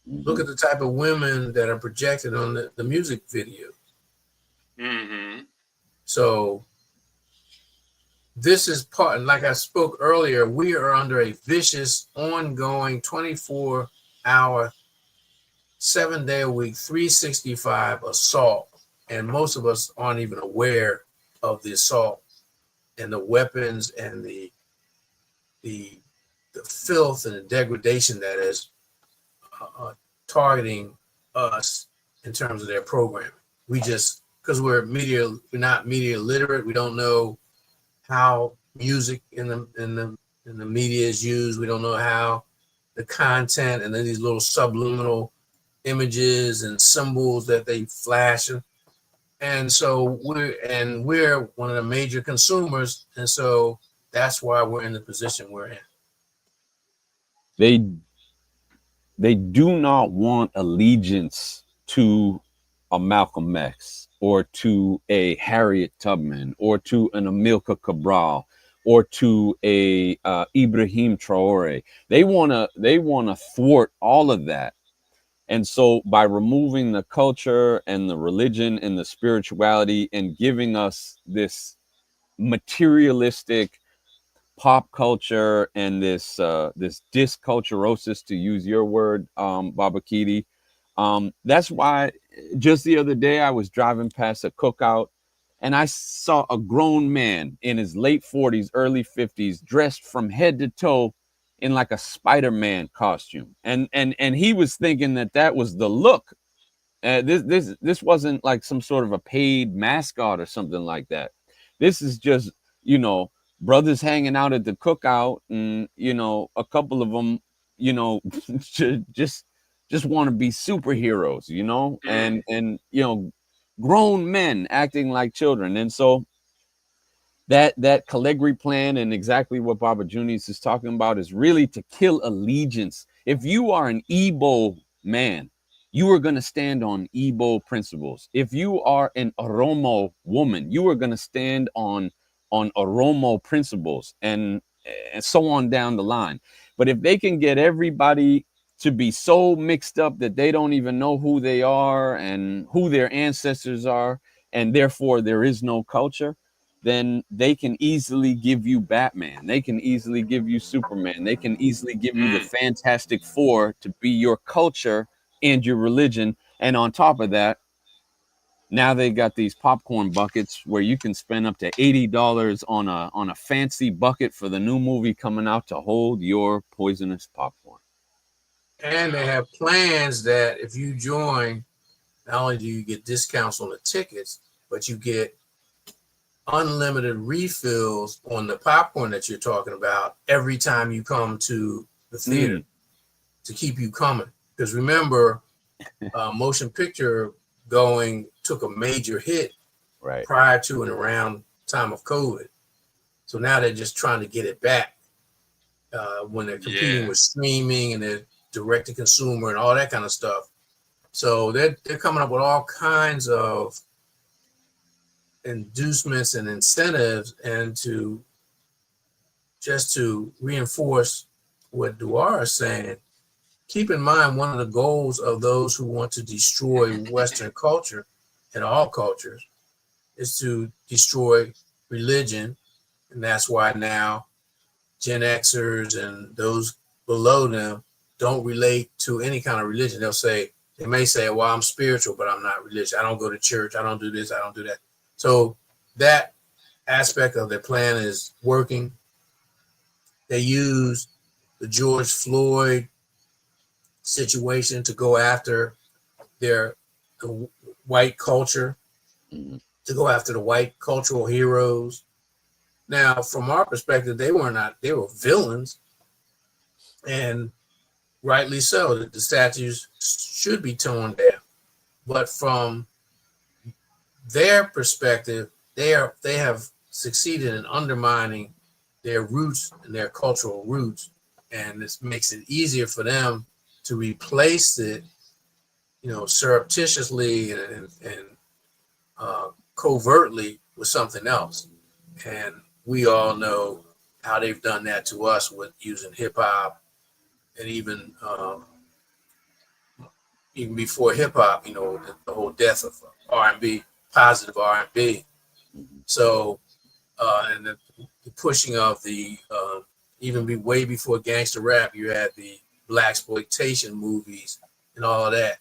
Look at the type of women that are projected on the music video. So this is part, like I spoke earlier, we are under a vicious, ongoing 24-hour, 7-day-a-week, 365 assault. And most of us aren't even aware of the assault and the weapons and the filth and the degradation that is targeting us in terms of their programming. We just, because we're not media literate, we don't know how music in the media is used. We don't know how the content and then these little subliminal images and symbols that they flash. And so we're one of the major consumers. And so that's why we're in the position we're in. They do not want allegiance to a Malcolm X. or to a Harriet Tubman or to an Amilcar Cabral or to a Ibrahim Traore. They wanna thwart all of that. And so by removing the culture and the religion and the spirituality and giving us this materialistic pop culture and this disculturosis, to use your word, Baba Kiti. That's why just the other day I was driving past a cookout and I saw a grown man in his late 40s, early 50s, dressed from head to toe in like a Spider-Man costume. And he was thinking that that was the look. This wasn't like some sort of a paid mascot or something like that. This is just, brothers hanging out at the cookout, and a couple of them, just want to be superheroes, and grown men acting like children. And so that Calligary plan and exactly what Baba Junius is talking about is really to kill allegiance. If you are an Igbo man, you are going to stand on Igbo principles. If you are an Oromo woman, you are going to stand on Oromo principles, and so on down the line. But if they can get everybody to be so mixed up that they don't even know who they are and who their ancestors are, and therefore there is no culture, then they can easily give you Batman. They can easily give you Superman. They can easily give you the Fantastic Four to be your culture and your religion. And on top of that, now they got these popcorn buckets where you can spend up to $80 on a fancy bucket for the new movie coming out to hold your poisonous popcorn. And they have plans that if you join, not only do you get discounts on the tickets, but you get unlimited refills on the popcorn that you're talking about every time you come to the theater to keep you coming. Because remember, motion picture going took a major hit prior to and around time of COVID. So now they're just trying to get it back when they're competing with streaming and they're direct to consumer and all that kind of stuff. So they're coming up with all kinds of inducements and incentives, and to reinforce what Dewar is saying, keep in mind one of the goals of those who want to destroy Western culture and all cultures is to destroy religion. And that's why now Gen Xers and those below them don't relate to any kind of religion. They may say, well, I'm spiritual, but I'm not religious. I don't go to church. I don't do this. I don't do that. So that aspect of their plan is working. They use the George Floyd situation to go after the white culture, to go after the white cultural heroes. Now, from our perspective, they were villains, and rightly so. The statues should be torn down. But from their perspective, they have succeeded in undermining their roots and their cultural roots, and this makes it easier for them to replace it, surreptitiously and covertly with something else. And we all know how they've done that to us with using hip hop, and even before hip hop, the whole death of R&B, positive R&B. So, and the pushing of the even way before gangster rap, you had the blaxploitation movies and all of that.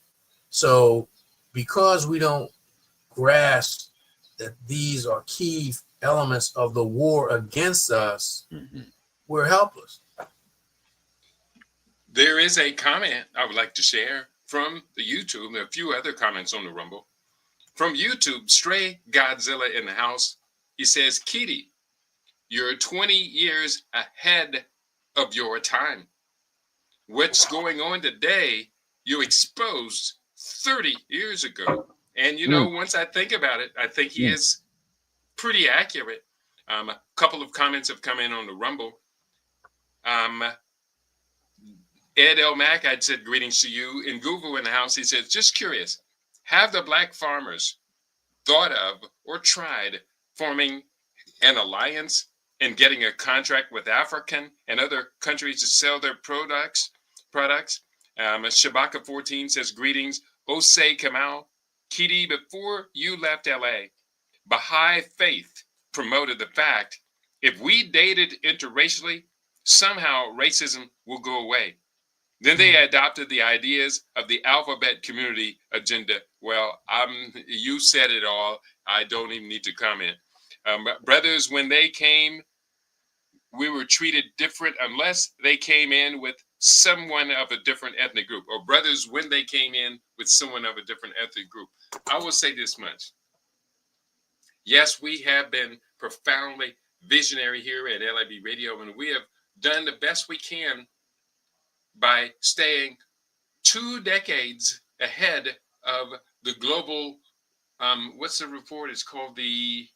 So, because we don't grasp that these are key elements of the war against us, we're helpless. There is a comment I would like to share from the YouTube. There are a few other comments on the Rumble. From YouTube, Stray Godzilla in the house. He says, Kitty, you're 20 years ahead of your time. What's going on today, you exposed 30 years ago. And, once I think about it, I think he is pretty accurate. A couple of comments have come in on the Rumble. Ed L. Mack, I'd said greetings to you. In Google in the house, he says, just curious, have the black farmers thought of or tried forming an alliance and getting a contract with African and other countries to sell their products? Shabaka 14 says, greetings, Osei Kamal. Kidi, before you left LA, Baha'i faith promoted the fact if we dated interracially, somehow racism will go away. Then they adopted the ideas of the alphabet community agenda. Well, you said it all. I don't even need to comment. Brothers, when they came, we were treated different unless they came in with someone of a different ethnic group, or brothers when they came in with someone of a different ethnic group. I will say this much. Yes, we have been profoundly visionary here at LIBRadio, and we have done the best we can by staying 2 decades ahead of the global, what's the report? It's called the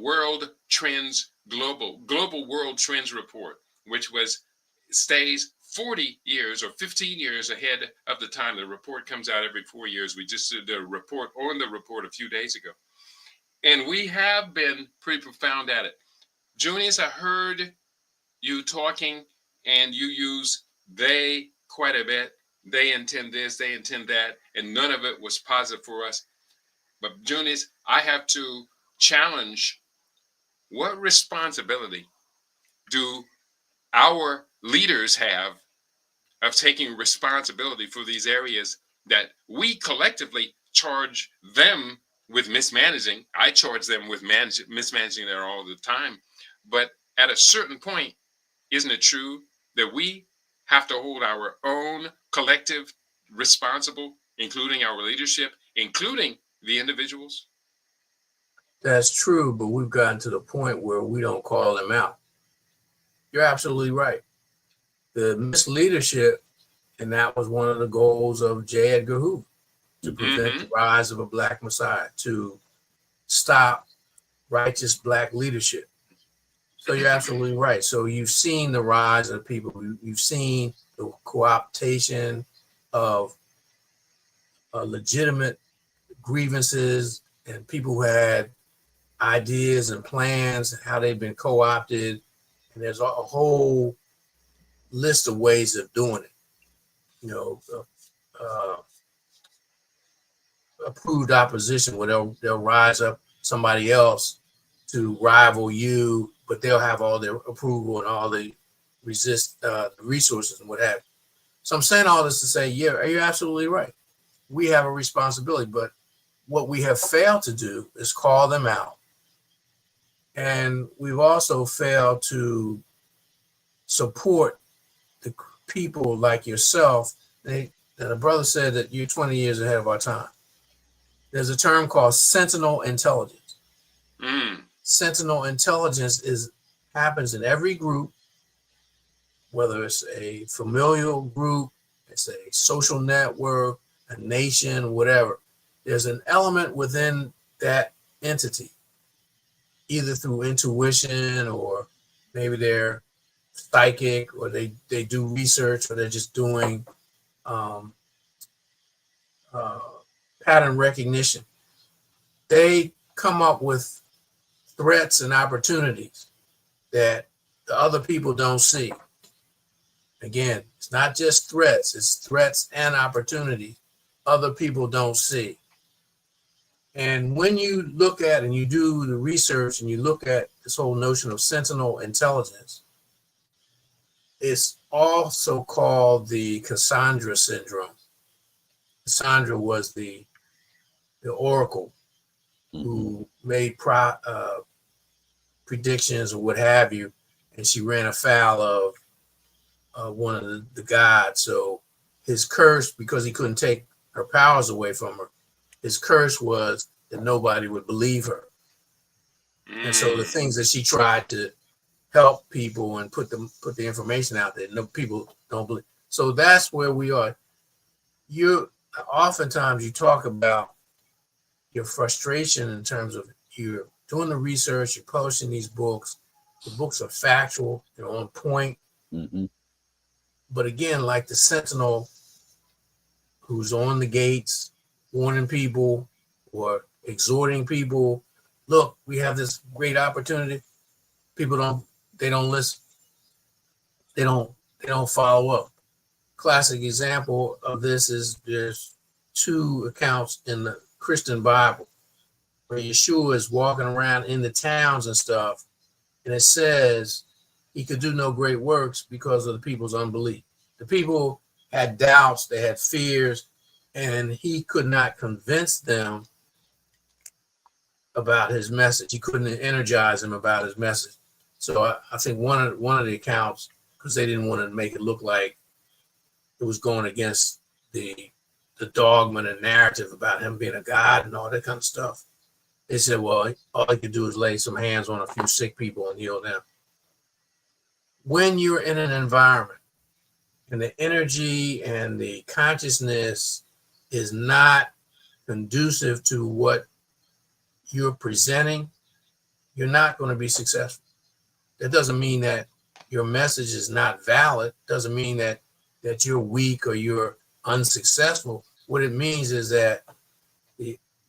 World Trends Global World Trends Report, which stays 40 years or 15 years ahead of the time. The report comes out every 4 years. We just did a report on the report a few days ago. And we have been pretty profound at it. Junius, I heard you talking and you use they quite a bit. They intend this, they intend that, and none of it was positive for us. But Junius, I have to challenge, what responsibility do our leaders have of taking responsibility for these areas that we collectively charge them with mismanaging? I charge them with mismanaging there all the time. But at a certain point, isn't it true that we have to hold our own collective responsible, including our leadership, including the individuals? That's true, but we've gotten to the point where we don't call them out. You're absolutely right. The misleadership, and that was one of the goals of J. Edgar Hoover, to prevent the rise of a Black Messiah, to stop righteous Black leadership. So you're absolutely right. So you've seen the rise of people. You've seen the co-optation of legitimate grievances and people who had ideas and plans, and how they've been co-opted. And there's a whole list of ways of doing it. You know, approved opposition, where they'll rise up somebody else to rival you, but they'll have all their approval and all the resources and what have you. So I'm saying all this to say, yeah, you're absolutely right. We have a responsibility, but what we have failed to do is call them out. And we've also failed to support the people like yourself. The brother said that you're 20 years ahead of our time. There's a term called sentinel intelligence. Sentinel intelligence happens in every group, whether it's a familial group, it's a social network, a nation, whatever. There's an element within that entity, either through intuition, or maybe they're psychic, or they do research, or they're just doing pattern recognition. They come up with threats and opportunities that the other people don't see. Again, it's not just threats, it's threats and opportunities other people don't see. And when you look at and you do the research and you look at this whole notion of sentinel intelligence, it's also called the Cassandra syndrome. Cassandra was the oracle who made predictions or what have you, and she ran afoul of one of the gods. So his curse, because he couldn't take her powers away from her, his curse was that nobody would believe her. And so the things that she tried to help people and put the information out there, no, people don't believe. So that's where we are. Oftentimes you talk about your frustration in terms of you're doing the research, you're publishing these books. The books are factual, they're on point. But again, like the sentinel who's on the gates, warning people, or exhorting people, look, we have this great opportunity. People they don't listen. They don't follow up. Classic example of this is there's two accounts in the Christian Bible where Yeshua is walking around in the towns and stuff, and it says he could do no great works because of the people's unbelief. The people had doubts, they had fears, and he could not convince them about his message. He couldn't energize them about his message. So I think one of the accounts, because they didn't want to make it look like it was going against the dogma and narrative about him being a god and all that kind of stuff. They said, well, all he could do is lay some hands on a few sick people and heal them. When you're in an environment and the energy and the consciousness is not conducive to what you're presenting, you're not going to be successful. That doesn't mean that your message is not valid. Doesn't mean that you're weak or you're unsuccessful. What it means is that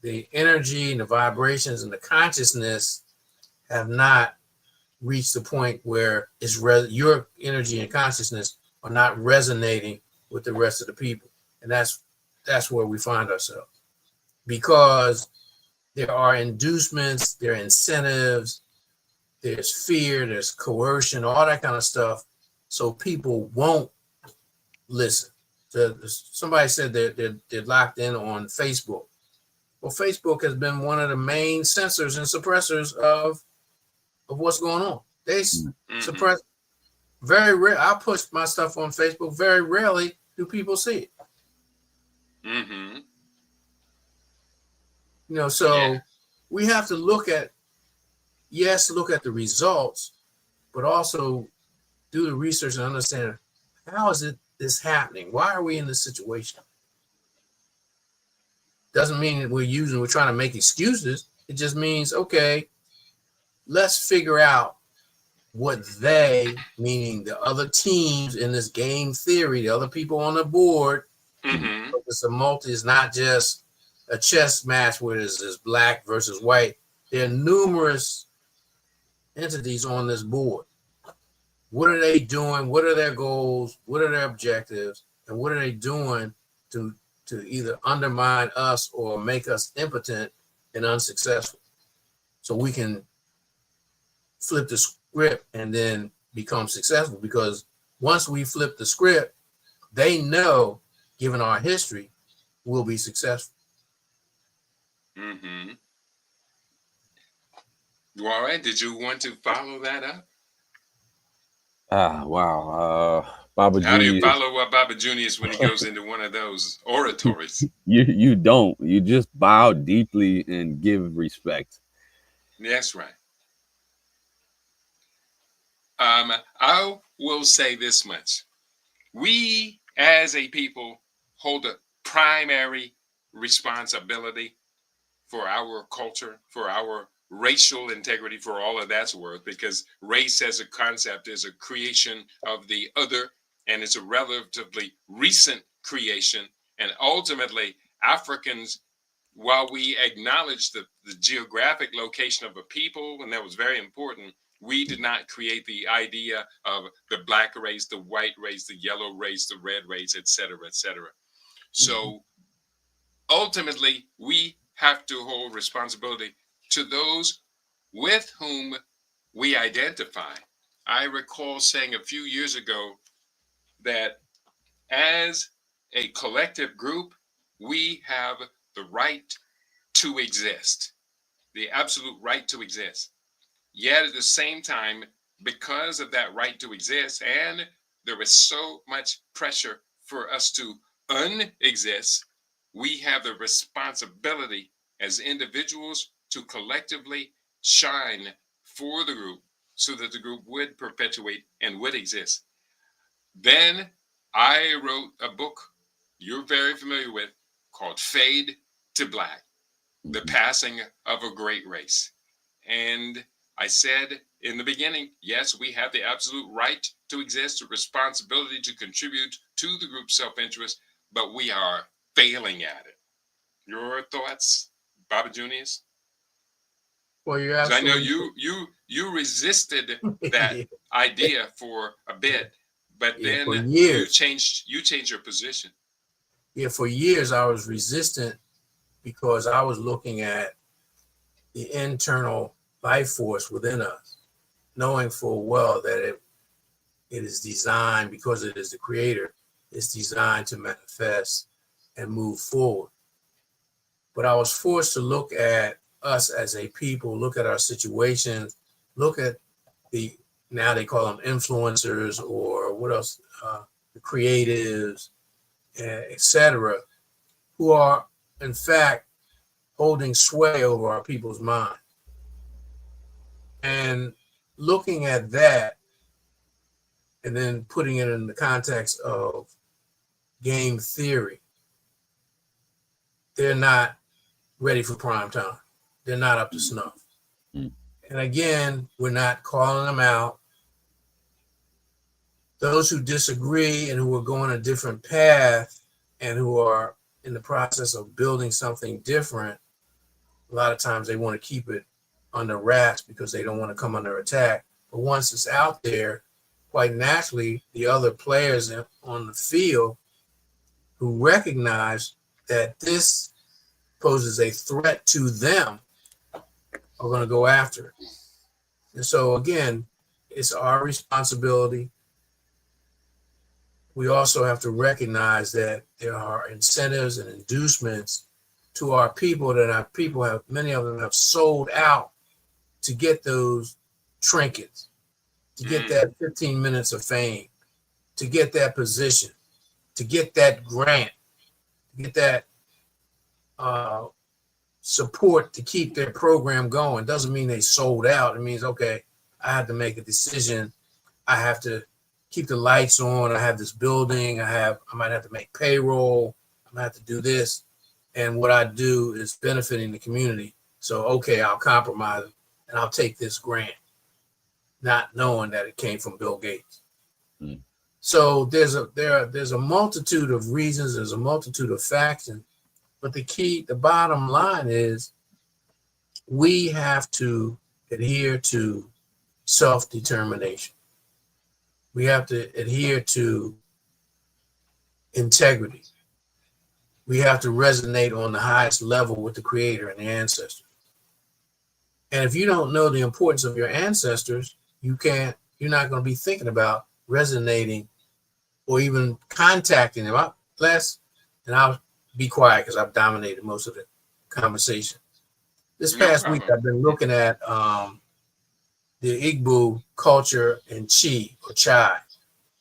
the energy and the vibrations and the consciousness have not reached the point where your energy and consciousness are not resonating with the rest of the people. And that's where we find ourselves. Because there are inducements, there are incentives, there's fear, there's coercion, all that kind of stuff. So people won't listen. So somebody said they're locked in on Facebook. Well, Facebook has been one of the main censors and suppressors of what's going on. They suppress very rare. I push my stuff on Facebook. Very rarely do people see it. Mm-hmm. So we have to look at the results, but also do the research and understand how is this happening? Why are we in this situation? Doesn't mean that we're trying to make excuses. It just means, okay, let's figure out what they, meaning the other teams in this game theory, the other people on the board, it's not just a chess match where it's black versus white. There are numerous entities on this board. What are they doing? What are their goals? What are their objectives? And what are they doing to either undermine us or make us impotent and unsuccessful? So we can flip the script and then become successful. Because once we flip the script, they know, given our history, we'll be successful. Mm-hmm. All right. Did you want to follow that up? Wow. Baba How do you Junior, follow up Baba Junius when he goes into one of those oratories? you don't. You just bow deeply and give respect. That's right. I will say this much. We as a people hold a primary responsibility for our culture, for our racial integrity, for all of that's worth, because race as a concept is a creation of the other, and it's a relatively recent creation. And ultimately, Africans, while we acknowledge the geographic location of a people, and that was very important, we did not create the idea of the black race, the white race, the yellow race, the red race, et cetera, et cetera. So ultimately, we have to hold responsibility to those with whom we identify. I recall saying a few years ago that as a collective group, we have the right to exist, the absolute right to exist. Yet at the same time, because of that right to exist, and there is so much pressure for us to unexist, we have the responsibility as individuals to collectively shine for the group so that the group would perpetuate and would exist. Then I wrote a book you're very familiar with called Fade to Black, The Passing of a Great Race. And I said in the beginning, yes, we have the absolute right to exist, a responsibility to contribute to the group's self-interest, but we are failing at it. Your thoughts? Baba Junius? Well, you're Because I know absolutely you resisted that idea for a bit, but yeah, then for years. you changed your position. Yeah, for years I was resistant because I was looking at the internal life force within us, knowing full well that it is designed, because it is the creator, it's designed to manifest and move forward. But I was forced to look at us as a people, look at our situations, look at the, now they call them influencers, or what else, the creatives, etc., who are in fact holding sway over our people's mind. And looking at that and then putting it in the context of game theory, they're not ready for prime time. They're not up to snuff. Mm. And again, we're not calling them out. Those who disagree and who are going a different path and who are in the process of building something different, a lot of times they want to keep it under wraps because they don't want to come under attack. But once it's out there, quite naturally, the other players on the field who recognize that this poses a threat to them are going to go after it. And so, again, it's our responsibility. We also have to recognize that there are incentives and inducements to our people that our people have, many of them have sold out to get those trinkets, to get that 15 minutes of fame, to get that position, to get that grant, to get that support to keep their program going. Doesn't mean they sold out. It means, okay, I have to make a decision. I have to keep the lights on. I have this building. I might have to make payroll. I might have to do this. And what I do is benefiting the community. So, okay, I'll compromise and I'll take this grant, not knowing that it came from Bill Gates. Mm. So there's a multitude of reasons. There's a multitude of factions. But the bottom line is we have to adhere to self-determination. We have to adhere to integrity. We have to resonate on the highest level with the creator and the ancestors. And if you don't know the importance of your ancestors, you're not going to be thinking about resonating or even contacting them. And I'll be quiet because I've dominated most of the conversation. This past week, I've been looking at the Igbo culture and chai,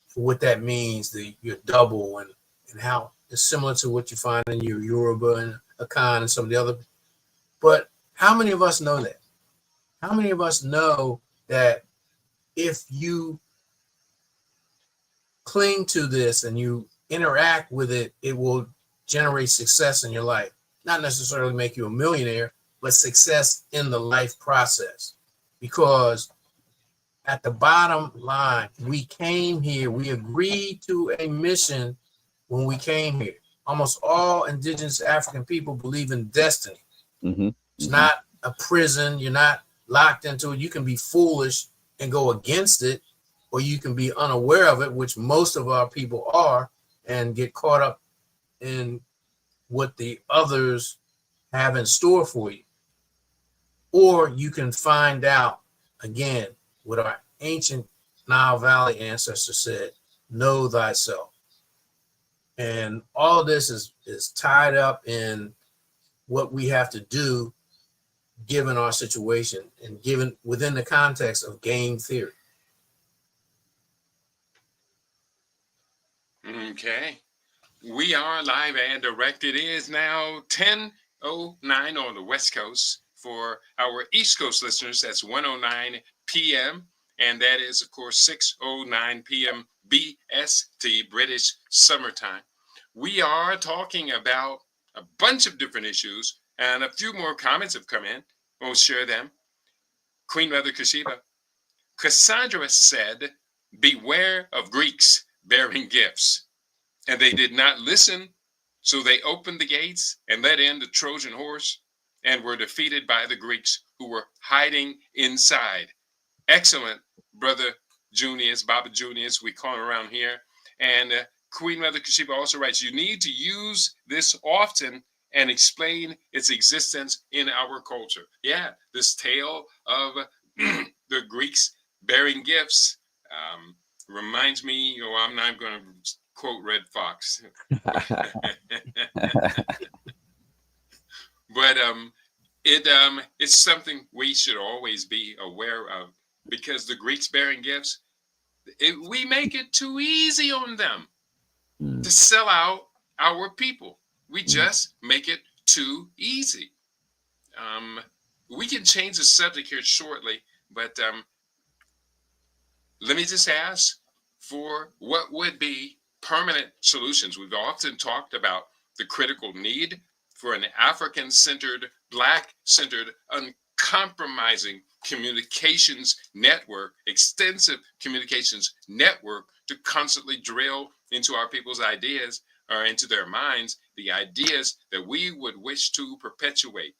for what that means, your double, and how it's similar to what you find in your Yoruba and Akan and some of the other. But how many of us know that? How many of us know that if you cling to this and you interact with it, it will generate success in your life? Not necessarily make you a millionaire, but success in the life process. Because at the bottom line, we came here, we agreed to a mission when we came here. Almost all indigenous African people believe in destiny. Mm-hmm. It's not a prison. You're not locked into it. You can be foolish and go against it, or you can be unaware of it, which most of our people are, and get caught up in what the others have in store for you. Or you can find out, again, what our ancient Nile Valley ancestors said, know thyself. And all this is tied up in what we have to do given our situation and given within the context of game theory. Okay. We are live and direct. It is now 10:09 on the West Coast. For our East Coast listeners, that's 1:09 p.m. And that is, of course, 6:09 p.m. BST, British Summertime. We are talking about a bunch of different issues, and a few more comments have come in. We'll share them. Queen Mother Kashiba. Cassandra said, beware of Greeks bearing gifts. And they did not listen, so they opened the gates and let in the Trojan horse. and were defeated by the Greeks who were hiding inside. Excellent, Brother Junius, Baba Junius, we call him around here. And Queen Mother Kashiba also writes, you need to use this often and explain its existence in our culture. Yeah, this tale of the Greeks bearing gifts reminds me, I'm not going to quote Red Fox. But it's something we should always be aware of, because the Greeks bearing gifts, we make it too easy on them to sell out our people. We just make it too easy. We can change the subject here shortly, but let me just ask for what would be permanent solutions. We've often talked about the critical need for an African-centered, Black-centered, uncompromising communications network, extensive communications network, to constantly drill into our people's ideas, or into their minds, the ideas that we would wish to perpetuate.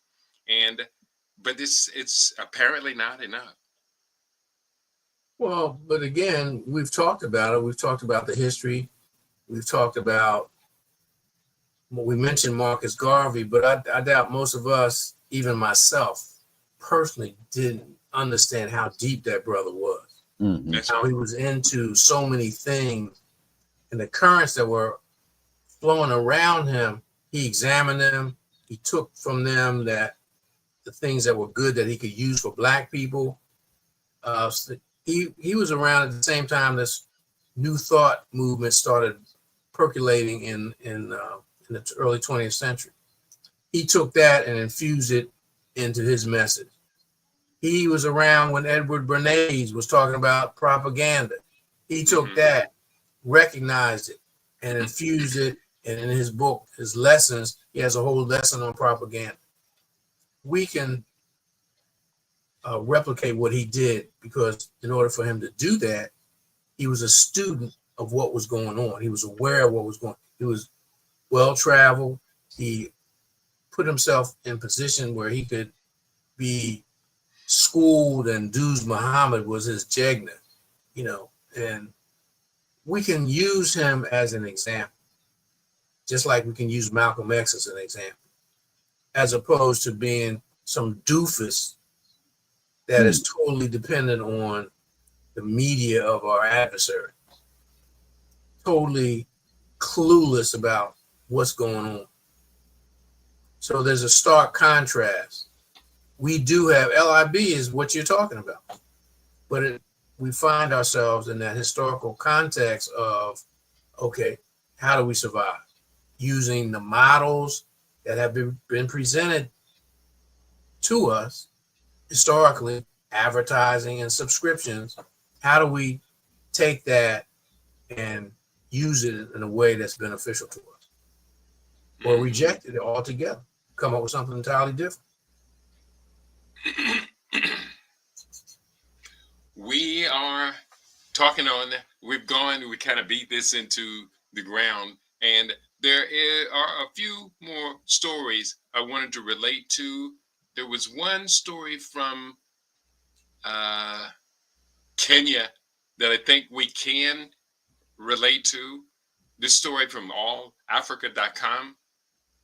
But it's apparently not enough. Well, but again, we've talked about it. We've talked about the history. We've talked about, we mentioned Marcus Garvey, but I doubt most of us, even myself personally, didn't understand how deep that brother was. Mm-hmm. How he was into so many things, and the currents that were flowing around him, he examined them. He took from them that the things that were good that he could use for Black people. He was around at the same time this New Thought movement started percolating in the early 20th century. He took that and infused it into his message. He was around when Edward Bernays was talking about propaganda. He took that, recognized it, and infused it. And in his book, his lessons, he has a whole lesson on propaganda. We can replicate what he did, because in order for him to do that, he was a student of what was going on. He was aware of what was going on. He was well-traveled. He put himself in position where he could be schooled, and Duz Muhammad was his jegna, and we can use him as an example, just like we can use Malcolm X as an example, as opposed to being some doofus that is totally dependent on the media of our adversary, totally clueless about what's going on. So there's a stark contrast. We do have, LIB is what you're talking about, but we find ourselves in that historical context of, okay, how do we survive? Using the models that have been presented to us historically, advertising and subscriptions. How do we take that and use it in a way that's beneficial to us, or reject it altogether, come up with something entirely different? We are talking on, we kind of beat this into the ground, and there are a few more stories I wanted to relate to. There was one story from Kenya that I think we can relate to. This story from allafrica.com.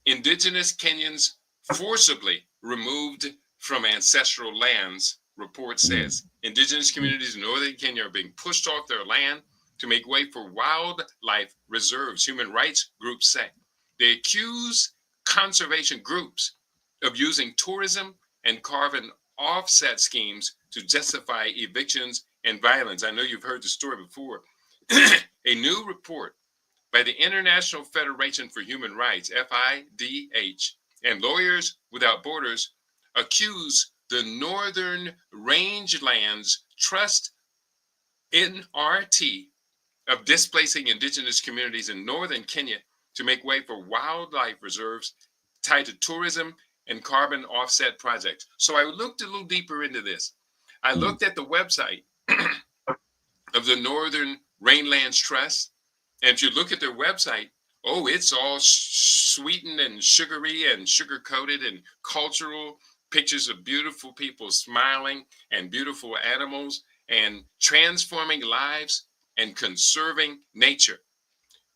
Indigenous Kenyans forcibly removed from ancestral lands, report says. Indigenous communities in northern Kenya are being pushed off their land to make way for wildlife reserves, human rights groups say. They accuse conservation groups of using tourism and carbon offset schemes to justify evictions and violence. I know you've heard the story before. A new report by the International Federation for Human Rights, FIDH, and Lawyers Without Borders accuse the Northern Rangelands Trust, NRT, of displacing indigenous communities in northern Kenya to make way for wildlife reserves tied to tourism and carbon offset projects. So I looked a little deeper into this. I looked at the website of the Northern Rangelands Trust, and if you look at their website, it's all sweetened and sugary and sugar coated and cultural pictures of beautiful people smiling and beautiful animals and transforming lives and conserving nature.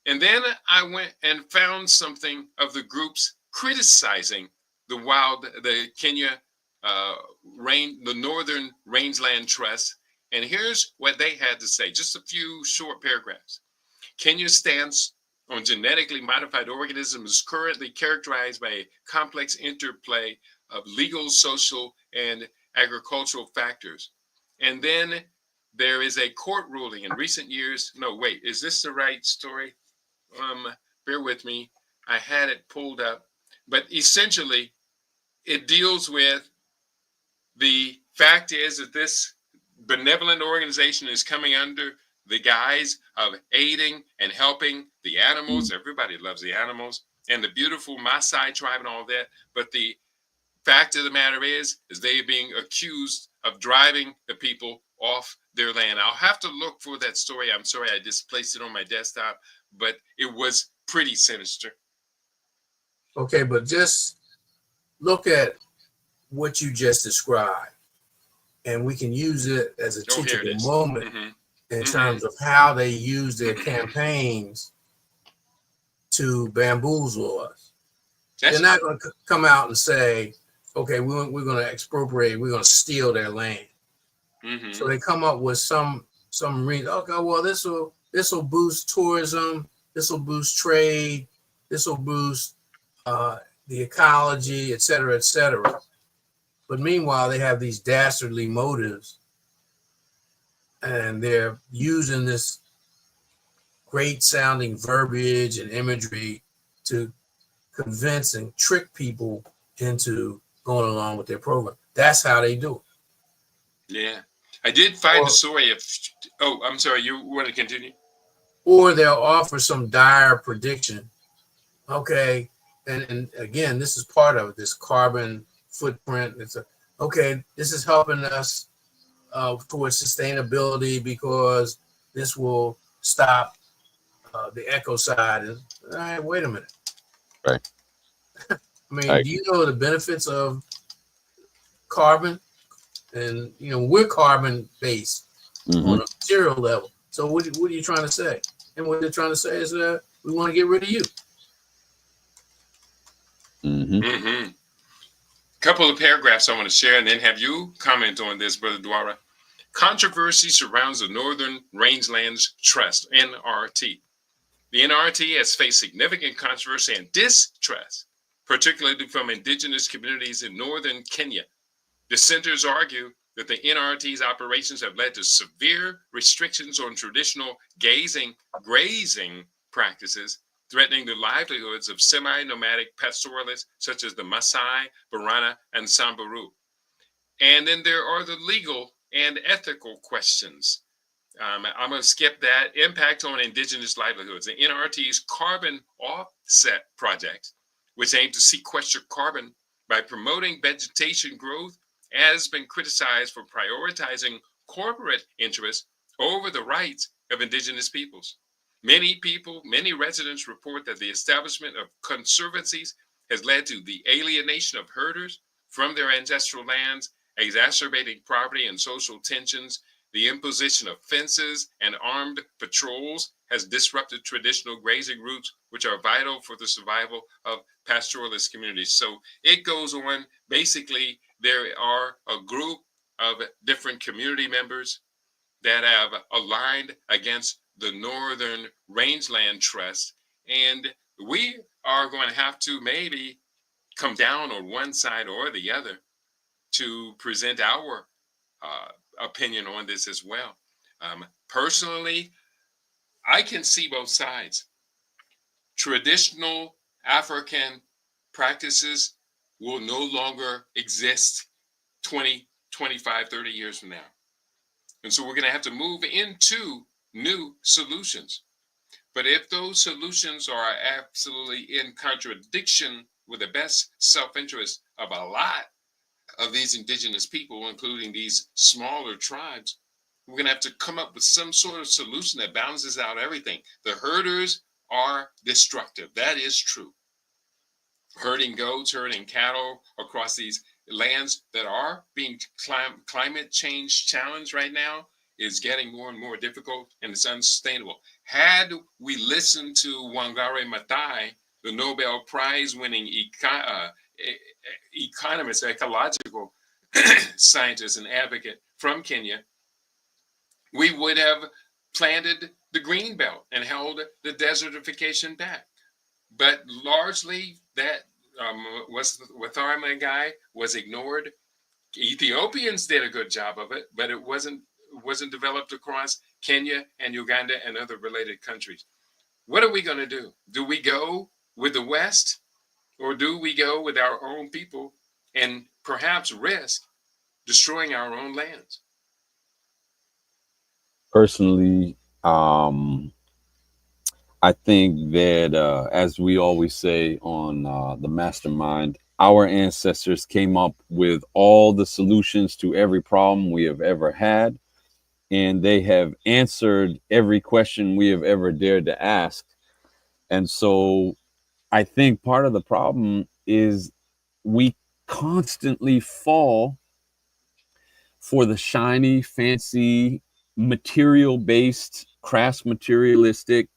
And then I went and found something of the groups criticizing the Kenya the Northern Rangeland Trust. And here's what they had to say, just a few short paragraphs. Kenya's stance on genetically modified organisms is currently characterized by a complex interplay of legal, social, and agricultural factors. And then there is a court ruling in recent years. No, wait, is this the right story? Bear with me. I had it pulled up. But essentially, it deals with the fact is that this benevolent organization is coming under the guise of aiding and helping the animals. Everybody loves the animals and the beautiful Maasai tribe and all that. But the fact of the matter is they are being accused of driving the people off their land. I'll have to look for that story. I'm sorry, I just placed it on my desktop, but it was pretty sinister. Okay, but just look at what you just described, and we can use it as a teachable moment in terms of how they use their campaigns to bamboozle us. They're not going to come out and say, okay, we're going to expropriate, we're going to steal their land. So they come up with some reason. Okay, well, this will boost tourism, this will boost trade, this will boost the ecology, et cetera, et cetera. But meanwhile, they have these dastardly motives, and they're using this great sounding verbiage and imagery to convince and trick people into going along with their program. That's how they do it. Yeah. I did find the story of, I'm sorry, you want to continue? Or they'll offer some dire prediction. Okay. And again, this is part of this carbon footprint. This is helping us towards sustainability because this will stop the ecocide. And all right, wait a minute. Right. I mean, do you know the benefits of carbon? And we're carbon based on a material level. So what are you trying to say? And what they're trying to say is we want to get rid of you. Couple of paragraphs I want to share and then have you comment on this, Brother Dwara. Controversy surrounds the Northern Rangelands Trust, NRT. The NRT has faced significant controversy and distrust, particularly from indigenous communities in northern Kenya. Dissenters argue that the NRT's operations have led to severe restrictions on traditional grazing practices, threatening the livelihoods of semi-nomadic pastoralists such as the Maasai, Borana, and Samburu. And then there are the legal and ethical questions. I'm going to skip that. Impact on indigenous livelihoods. The NRT's carbon offset project, which aims to sequester carbon by promoting vegetation growth, has been criticized for prioritizing corporate interests over the rights of indigenous peoples. Many residents report that the establishment of conservancies has led to the alienation of herders from their ancestral lands, exacerbating poverty and social tensions. The imposition of fences and armed patrols has disrupted traditional grazing routes, which are vital for the survival of pastoralist communities. So it goes on. Basically, there are a group of different community members that have aligned against the Northern Rangeland Trust. And we are going to have to maybe come down on one side or the other to present our opinion on this as well. Personally, I can see both sides. Traditional African practices will no longer exist 20, 25, 30 years from now. And so we're going to have to move into new solutions. But if those solutions are absolutely in contradiction with the best self-interest of a lot of these indigenous people, including these smaller tribes, we're going to have to come up with some sort of solution that balances out everything. The herders are destructive. That is true. herding goats, herding cattle across these lands that are being climate change challenged right now is getting more and more difficult, and it's unsustainable. Had we listened to Wangari Maathai, the Nobel Prize winning economist, ecological scientist and advocate from Kenya, we would have planted the green belt and held the desertification back. But largely that Wangari guy was ignored. Ethiopians did a good job of it, but it wasn't developed across Kenya and Uganda and other related countries. What are we going to do? Do we go with the West, or do we go with our own people and perhaps risk destroying our own lands? Personally, I think that, as we always say on the Mastermind, our ancestors came up with all the solutions to every problem we have ever had, and they have answered every question we have ever dared to ask. And so I think part of the problem is we constantly fall for the shiny, fancy, material-based, crass materialistic,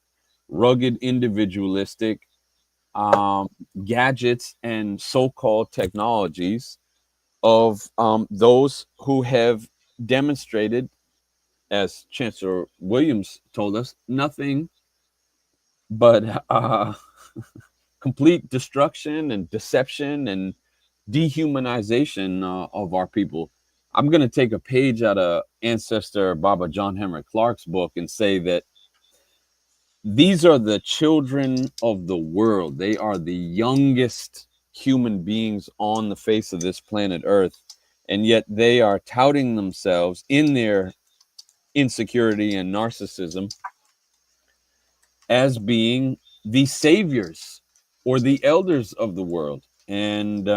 rugged individualistic gadgets and so-called technologies of those who have demonstrated, as Chancellor Williams told us, nothing but complete destruction and deception and dehumanization of our people. I'm going to take a page out of ancestor Baba John Henrik Clarke's book and say that these are the children of the world. They are the youngest human beings on the face of this planet Earth. And yet they are touting themselves in their insecurity and narcissism as being the saviors or the elders of the world. And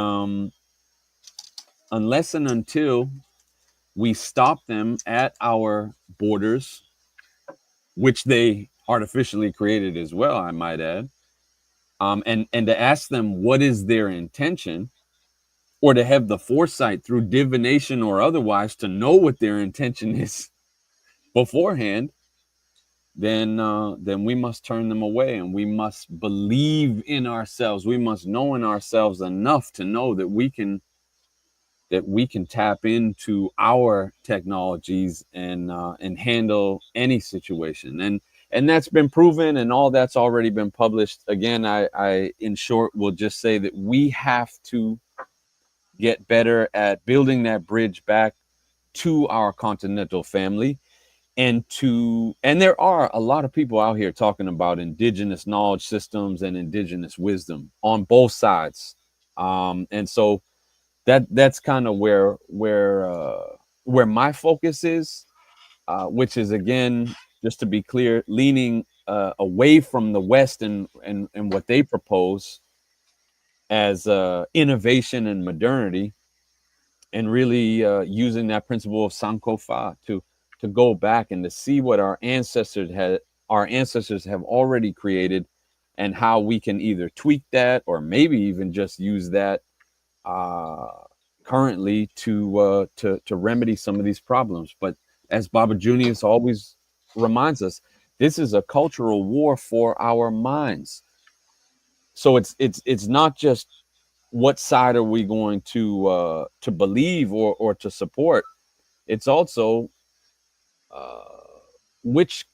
unless and until we stop them at our borders, which they artificially created as well, I might add, and to ask them what is their intention, or to have the foresight through divination or otherwise to know what their intention is beforehand, then we must turn them away, and we must believe in ourselves. We must know in ourselves enough to know that we can tap into our technologies and handle any situation. And that's been proven, and all that's already been published. Again, I in short will just say that we have to get better at building that bridge back to our continental family, and there are a lot of people out here talking about indigenous knowledge systems and indigenous wisdom on both sides. And so that's kind of where my focus is, which is, again, just to be clear, leaning away from the West and what they propose as innovation and modernity, and really using that principle of Sankofa to go back and to see what our ancestors have already created, and how we can either tweak that or maybe even just use that currently to remedy some of these problems. But as Baba Junius always reminds us, this is a cultural war for our minds. So it's not just what side are we going to believe or to support. It's also which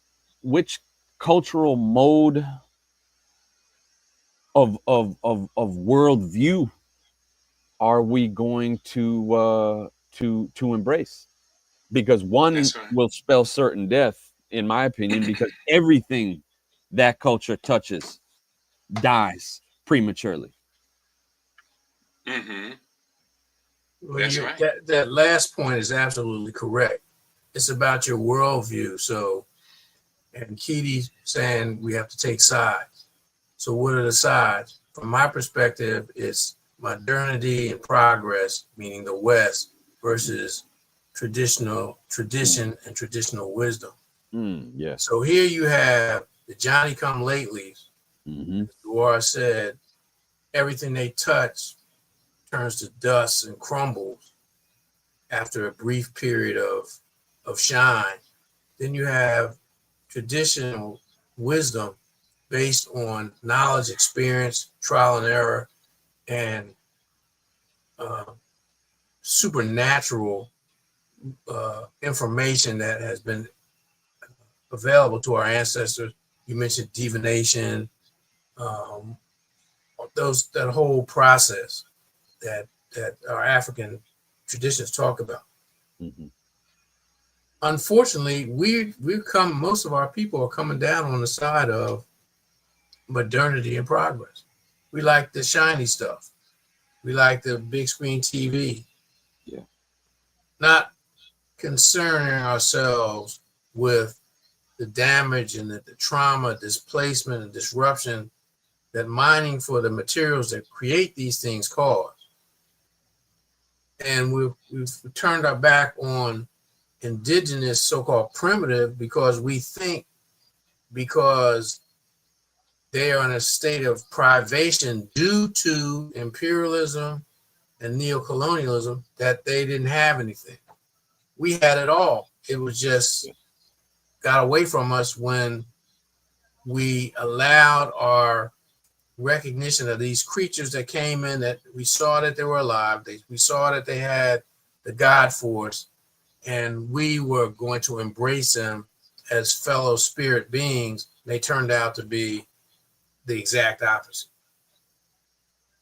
cultural mode of worldview are we going to embrace? Because one That's right. will spell certain death, in my opinion, because everything that culture touches dies prematurely. Mm-hmm. Well, That's right. that last point is absolutely correct. It's about your worldview. So, and Keedy saying we have to take sides. So what are the sides? From my perspective, it's modernity and progress, meaning the West, versus tradition and traditional wisdom. Yes. So here you have the Johnny come latelys. Mm-hmm. Dewar said, everything they touch turns to dust and crumbles after a brief period of shine. Then you have traditional wisdom based on knowledge, experience, trial and error, and supernatural information that has been available to our ancestors. You mentioned divination, that whole process that our African traditions talk about. Mm-hmm. Unfortunately, most of our people are coming down on the side of modernity and progress. We like the shiny stuff. We like the big screen TV. Yeah. Not concerning ourselves with the damage and the trauma, displacement, and disruption that mining for the materials that create these things cause. And we've turned our back on indigenous, so-called primitive, because we think because they are in a state of privation due to imperialism and neocolonialism that they didn't have anything. We had it all. It was just got away from us when we allowed our recognition of these creatures that came in, that we saw that they were alive. We saw that they had the God force, and we were going to embrace them as fellow spirit beings. They turned out to be the exact opposite.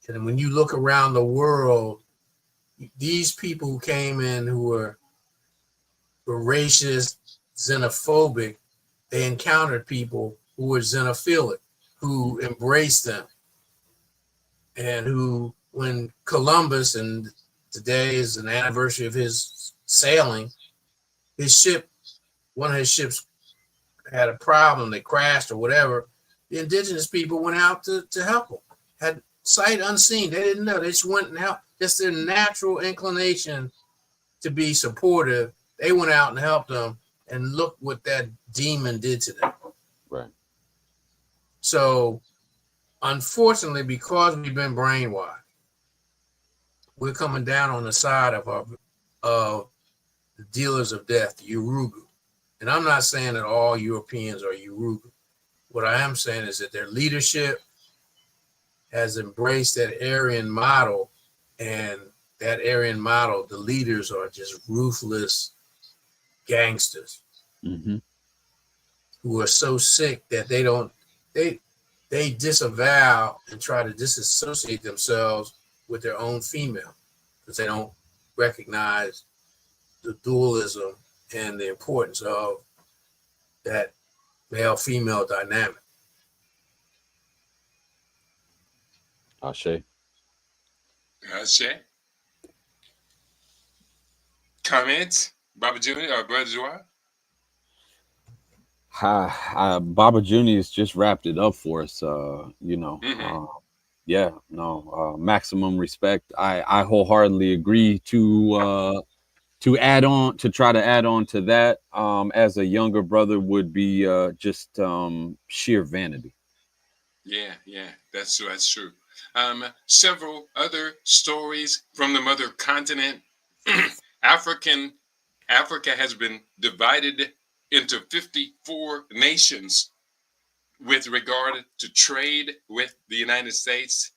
And when you look around the world, these people who came in who were racist, xenophobic, they encountered people who were xenophilic, who embraced them, and who, when Columbus, and today is an anniversary of his sailing, one of his ships had a problem, they crashed or whatever. The indigenous people went out to help them, had sight unseen. They didn't know. They just went and helped. Just their natural inclination to be supportive. They went out and helped them, and look what that demon did to them. Right. So, unfortunately, because we've been brainwashed, we're coming down on the side of the dealers of death, the Urugu. And I'm not saying that all Europeans are Urugu. What I am saying is that their leadership has embraced that Aryan model, and that Aryan model, the leaders are just ruthless gangsters who are so sick that they disavow and try to disassociate themselves with their own female, because they don't recognize the dualism and the importance of that male-female dynamic. Ashe. Comments, Baba Junior or Brother Joa? Baba Junior's just wrapped it up for us. Maximum respect. I wholeheartedly agree to try to add on to that. As a younger brother would be just sheer vanity. Yeah, that's true. Several other stories from the mother continent. Africa has been divided into 54 nations with regard to trade with the United States.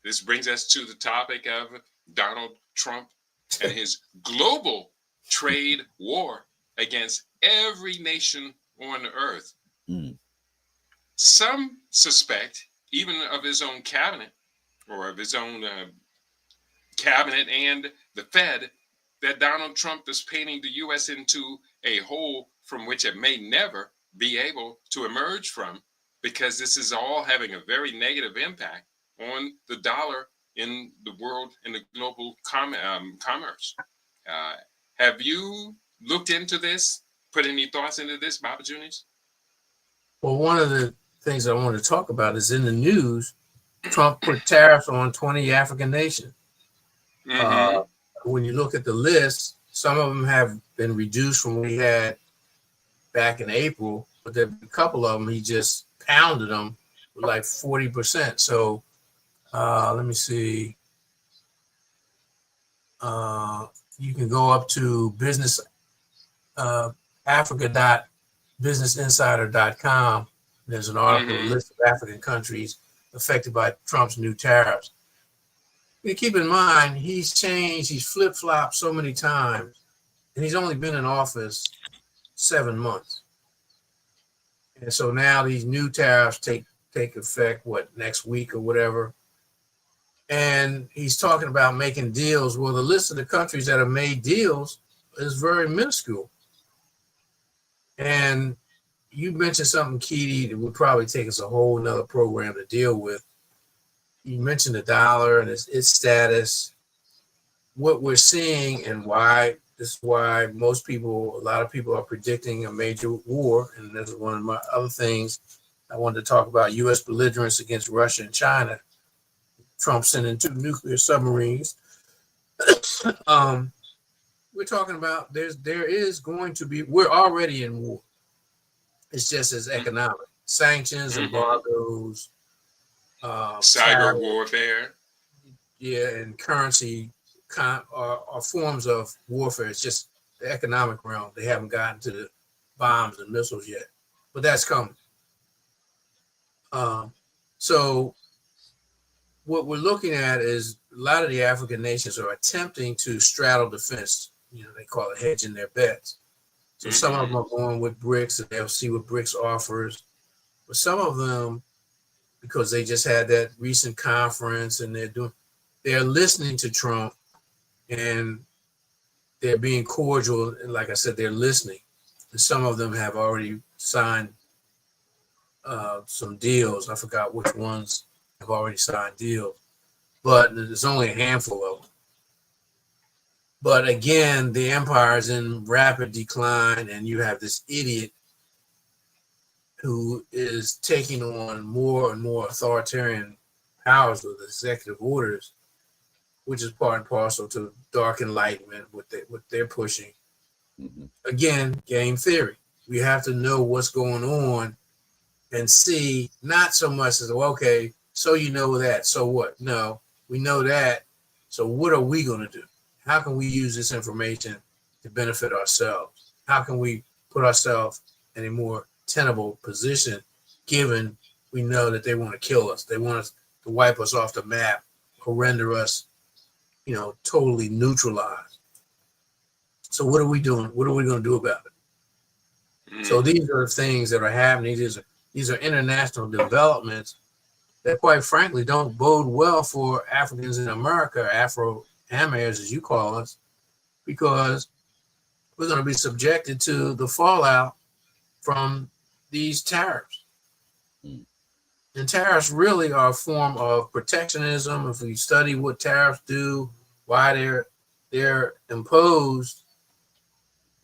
This brings us to the topic of Donald Trump and his global trade war against every nation on earth. Some suspect, even of his own cabinet, or of his own cabinet and the Fed, that Donald Trump is painting the U.S. into a hole from which it may never be able to emerge from, because this is all having a very negative impact on the dollar in the world, in the global commerce. Have you looked into this? Put any thoughts into this, Baba Juniors? Well, one of the things I want to talk about is in the news, Trump put tariffs on 20 African nations. When you look at the list, some of them have been reduced from what he had back in April, but there a couple of them, he just pounded them with like 40%. So Let me see. You can go up to business africa.businessinsider.com. There's an article, Mm-hmm. list of African countries affected by Trump's new tariffs. You keep in mind, he's changed, he's flip-flopped so many times, and he's only been in office 7 months. And so now these new tariffs take effect, next week or whatever. And he's talking about making deals. Well, the list of the countries that have made deals is very minuscule. And you mentioned something, Keely, that would probably take us a whole nother program to deal with. You mentioned the dollar and its status. What we're seeing and why this is why a lot of people are predicting a major war. And that's one of my other things I wanted to talk about: U.S. belligerence against Russia and China. Trump sending 2 nuclear submarines. We're talking about there is going to be, we're already in war. It's just as economic. Sanctions, Mm-hmm. embargoes, Cyber tariffs, warfare. yeah, and currency are forms of warfare. It's just the economic realm. They haven't gotten to the bombs and missiles yet, but that's coming. So what we're looking at is a lot of the African nations are attempting to straddle the fence. They call it hedging their bets. So some of them Mm-hmm. are going with BRICS, and they'll see what BRICS offers. But some of them, because they just had that recent conference and they're listening to Trump, and they're being cordial. And like I said, they're listening. And some of them have already signed some deals. I forgot which ones have already signed deals, but there's only a handful of them. But again, the empire is in rapid decline, and you have this idiot who is taking on more and more authoritarian powers with executive orders, which is part and parcel to dark enlightenment, what they're pushing. Mhm. Again, game theory. We have to know what's going on and see, not so much as, okay, so you know that, so what? No, we know that. So what are we going to do? How can we use this information to benefit ourselves? How can we put ourselves in a more tenable position, given we know that they want to kill us? They want us to wipe us off the map or render us, totally neutralized. So what are we doing? What are we going to do about it? So Mm-hmm. these are things that are happening. These are international developments that, quite frankly, don't bode well for Africans in America, Afro-Americans, as you call us, because we're going to be subjected to the fallout from these tariffs. Mm. And tariffs really are a form of protectionism. If we study what tariffs do, why they're imposed,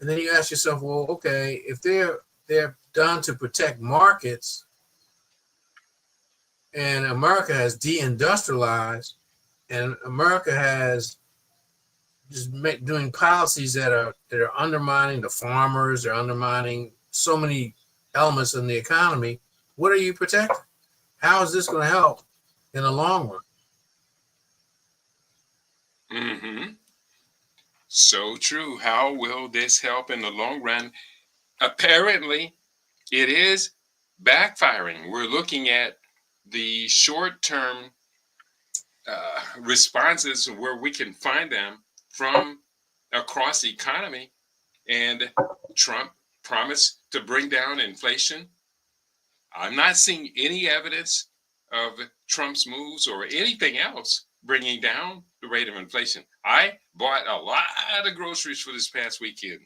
and then you ask yourself, well, okay, if they're done to protect markets, and America has deindustrialized, and America has just doing policies that are undermining the farmers, they're undermining so many elements in the economy. What are you protecting? How is this going to help in the long run? Mm-hmm. So true. How will this help in the long run? Apparently, it is backfiring. We're looking at the short-term responses where we can find them from across the economy. And Trump promised to bring down inflation. I'm not seeing any evidence of Trump's moves or anything else bringing down the rate of inflation. I bought a lot of groceries for this past weekend,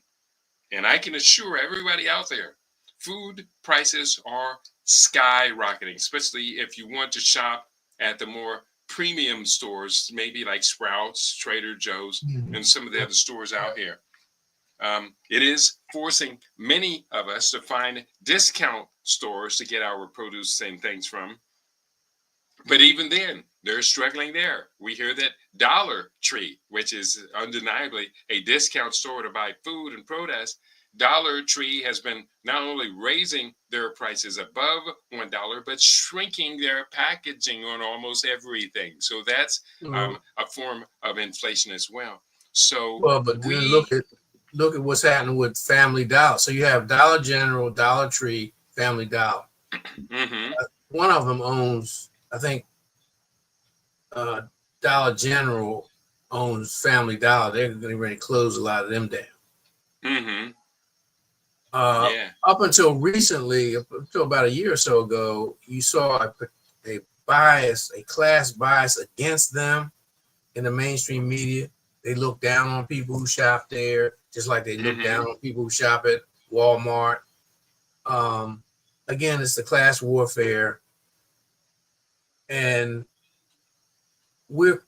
and I can assure everybody out there, food prices are skyrocketing, especially if you want to shop at the more premium stores, maybe like Sprouts, Trader Joe's, and some of the other stores out here. It is forcing many of us to find discount stores to get our produce and things from. But even then, they're struggling there. We hear that Dollar Tree, which is undeniably a discount store to buy food and produce, Dollar Tree has been not only raising their prices above $1, but shrinking their packaging on almost everything. So that's a form of inflation as well. So well, but then look at what's happening with Family Dollar. So you have Dollar General, Dollar Tree, Family Dollar. Mm-hmm. One of them owns, I think, Dollar General owns Family Dollar. They're going to close a lot of them down. Mm-hmm. Yeah. Up until recently, up until about a year or so ago, you saw a bias, a class bias against them in the mainstream media. They look down on people who shop there, just like they look down on people who shop at Walmart. Again, it's the class warfare, and we're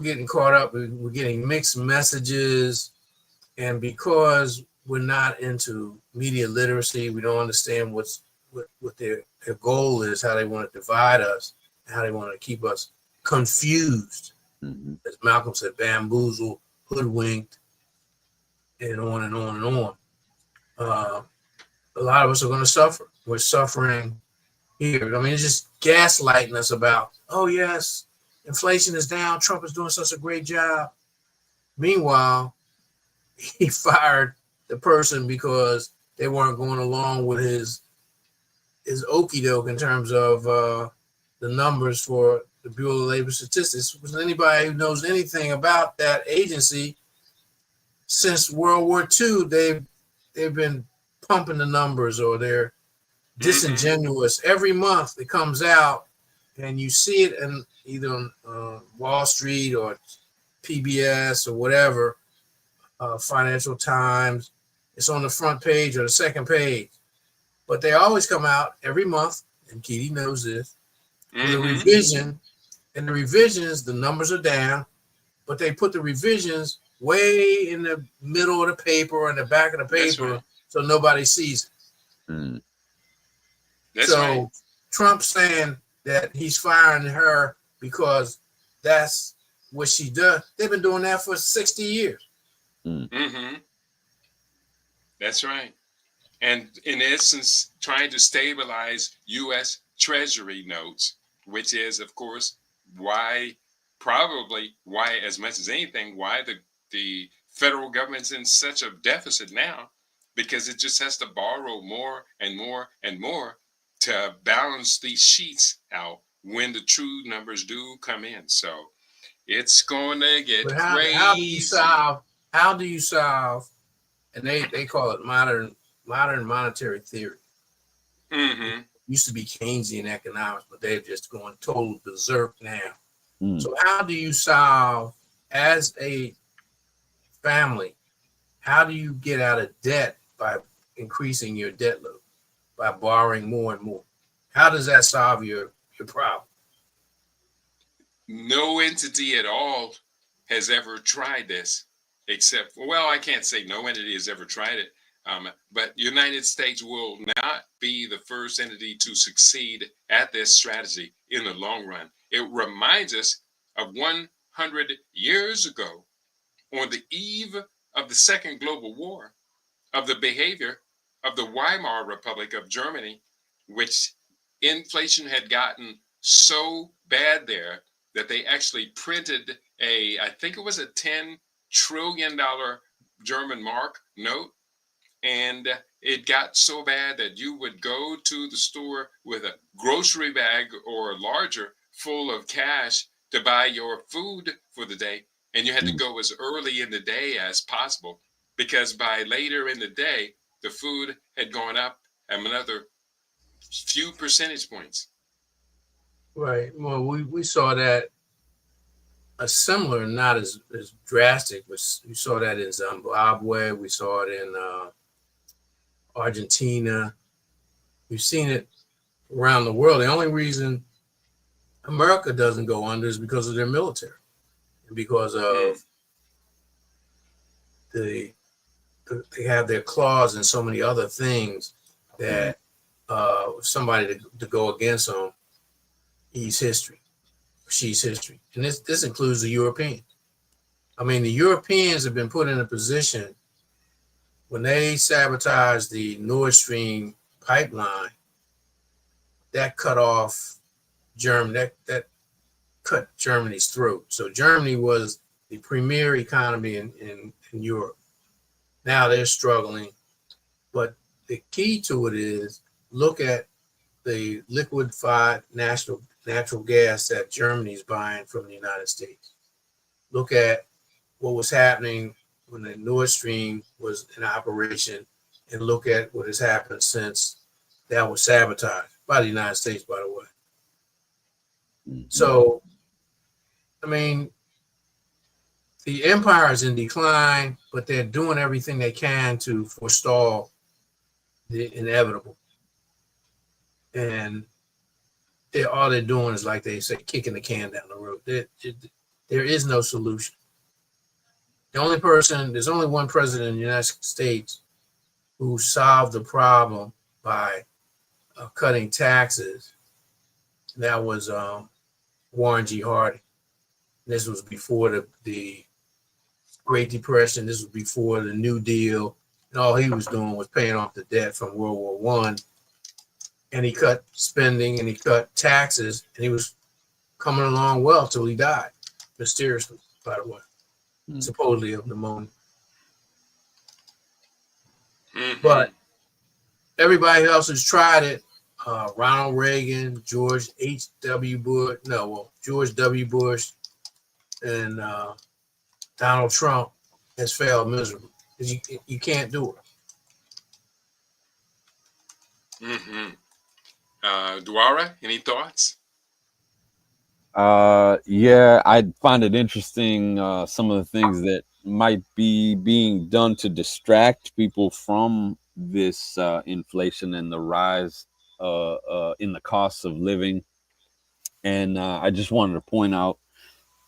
getting caught up. We're getting mixed messages, and because we're not into media literacy, we don't understand what their goal is, how they want to divide us, how they want to keep us confused. As Malcolm said, bamboozled, hoodwinked, and on and on and on. A lot of us are going to suffer. We're suffering here. I mean, it's just gaslighting us about, oh yes, inflation is down. Trump is doing such a great job. Meanwhile, he fired the person because they weren't going along with his okie doke in terms of the numbers for the Bureau of Labor Statistics. Was anybody who knows anything about that agency since World War II, they've been pumping the numbers, or they're disingenuous. Every month it comes out, and you see it in either on Wall Street or PBS or whatever, Financial Times. It's on the front page or the second page, but they always come out every month, and Keely knows this, with a revision. And the revisions, the numbers are down, but they put the revisions way in the middle of the paper or in the back of the paper, so nobody sees it. So Trump saying that he's firing her because that's what she does. They've been doing that for 60 years. That's right. And in essence, trying to stabilize U.S. Treasury notes, which is, of course, why, as much as anything, why the federal government's in such a deficit now, because it just has to borrow more and more and more to balance these sheets out when the true numbers do come in. So it's going to get crazy. How do you solve, and they call it modern monetary theory. It used to be Keynesian economics, but they're just going total berserk now. So how do you solve, as a family, how do you get out of debt by increasing your debt load, by borrowing more and more? How does that solve your problem? No entity at all has ever tried this, except, well, I can't say no entity has ever tried it. But United States will not be the first entity to succeed at this strategy in the long run. It reminds us of 100 years ago, on the eve of the Second Global War, of the behavior of the Weimar Republic of Germany, which inflation had gotten so bad there that they actually printed I think it was a $10 trillion German mark note. And it got so bad that you would go to the store with a grocery bag or larger full of cash to buy your food for the day. And you had to go as early in the day as possible, because by later in the day, the food had gone up another few percentage points. Right. Well, we saw that a similar, not as drastic, but we saw that in Zimbabwe. We saw it in Argentina. We've seen it around the world. The only reason America doesn't go under is because of their military, and because of they have their claws in so many other things that somebody to go against them, he's history, she's history. And this includes the Europeans. I mean, the Europeans have been put in a position when they sabotaged the Nord Stream pipeline, that cut off Germany. That cut Germany's throat. So Germany was the premier economy in Europe. Now they're struggling. But the key to it is look at the liquefied natural gas that Germany's buying from the United States. Look at what was happening when the Nord Stream was in operation, and look at what has happened since that was sabotaged by the United States, by the way. Mhm. So, I mean, the empire is in decline, but they're doing everything they can to forestall the inevitable. And all they're doing is, like they say, kicking the can down the road. There is no solution. There's only one president in the United States who solved the problem by cutting taxes. That was Warren G. Harding. This was before the Great Depression. This was before the New Deal. And all he was doing was paying off the debt from World War One. And he cut spending and he cut taxes, and he was coming along well till he died, mysteriously, by the way, supposedly of pneumonia. But everybody else has tried it. Ronald Reagan, George W. Bush, and Donald Trump has failed miserably. You can't do it. Dwara, any thoughts? Yeah, I find it interesting, some of the things that might be being done to distract people from this inflation and the rise in the costs of living. And I just wanted to point out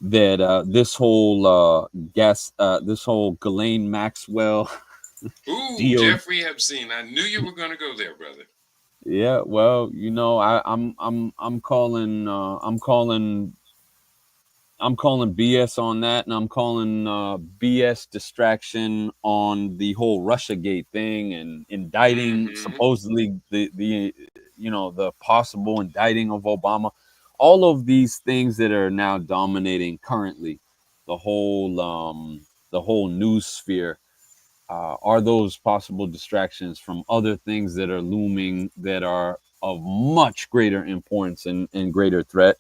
that this whole Ghislaine Maxwell deal. Jeffrey Epstein, I knew you were going to go there, brother. Yeah, well, I'm calling BS on that, and I'm calling BS distraction on the whole Russiagate thing and indicting supposedly the possible indicting of Obama. All of these things that are now dominating currently the whole news sphere are those possible distractions from other things that are looming that are of much greater importance and greater threat.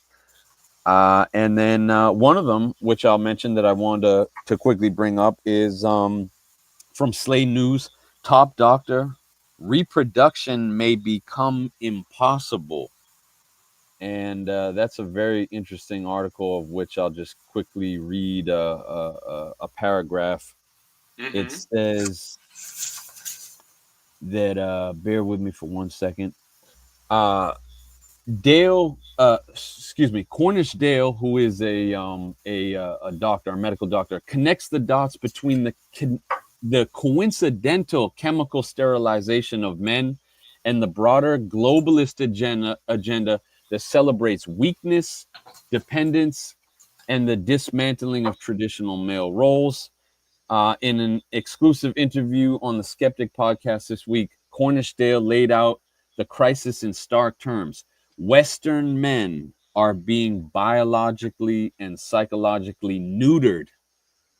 And then one of them, which I'll mention that I wanted to quickly bring up, is from Slate News. Top doctor: reproduction may become impossible. And that's a very interesting article, of which I'll just quickly read a paragraph. It says that, bear with me for 1 second. Cornish Dale, who is a doctor, a medical doctor, connects the dots between the coincidental chemical sterilization of men and the broader globalist agenda that celebrates weakness, dependence, and the dismantling of traditional male roles. In an exclusive interview on the Skeptic podcast this week, Cornish Dale laid out the crisis in stark terms. Western men are being biologically and psychologically neutered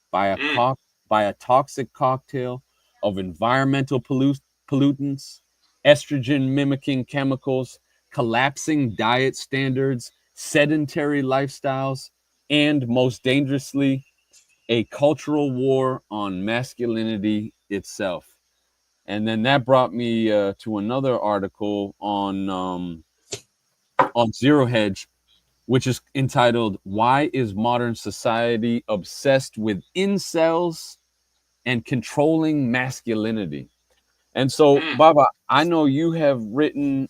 by a toxic cocktail of environmental pollutants, estrogen mimicking chemicals, collapsing diet standards, sedentary lifestyles, and most dangerously, a cultural war on masculinity itself. And then that brought me to another article on Zero Hedge, which is entitled "Why is Modern Society Obsessed with Incels and Controlling Masculinity?" And so, Baba, I know you have written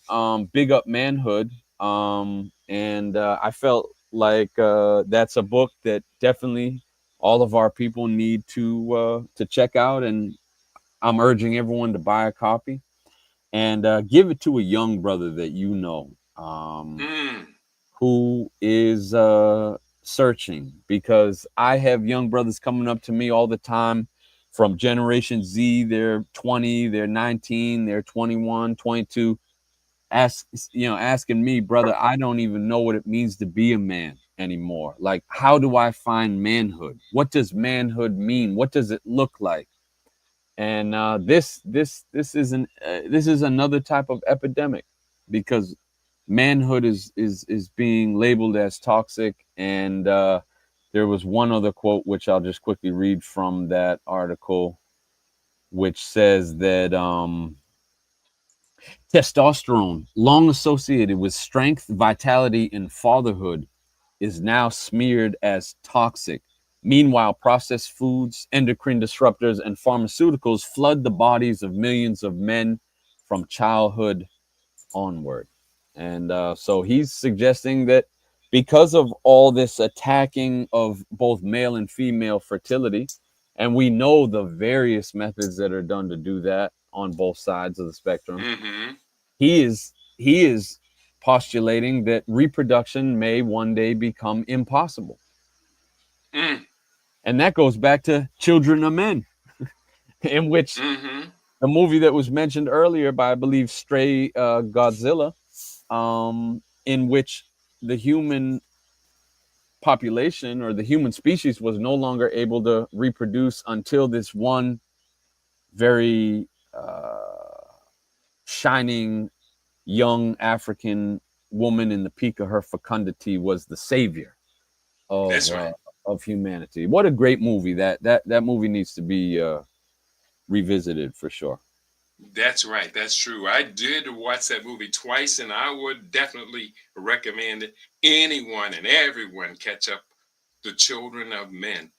Big Up Manhood, and I felt like that's a book that definitely all of our people need to check out, and I'm urging everyone to buy a copy and give it to a young brother that you know who is searching, because I have young brothers coming up to me all the time from Generation Z, they're 20, they're 19, they're 21, 22. Asking me, brother, I don't even know what it means to be a man anymore. Like, how do I find manhood? What does manhood mean? What does it look like? And this is another type of epidemic, because manhood is being labeled as toxic. And there was one other quote which I'll just quickly read from that article, which says that testosterone, long associated with strength, vitality, and fatherhood, is now smeared as toxic. Meanwhile, processed foods, endocrine disruptors, and pharmaceuticals flood the bodies of millions of men from childhood onward. And so he's suggesting that because of all this attacking of both male and female fertility, and we know the various methods that are done to do that on both sides of the spectrum, Mm-hmm. he is postulating that reproduction may one day become impossible. Mm. And that goes back to Children of Men, in which Mm-hmm. the movie that was mentioned earlier by, I believe, Stray Godzilla, in which the human population or the human species was no longer able to reproduce until this one very shining young African woman in the peak of her fecundity was the savior That's right. of humanity. What a great movie. That movie needs to be revisited for sure. That's right. That's true. I did watch that movie twice, and I would definitely recommend anyone and everyone catch up The Children of Men.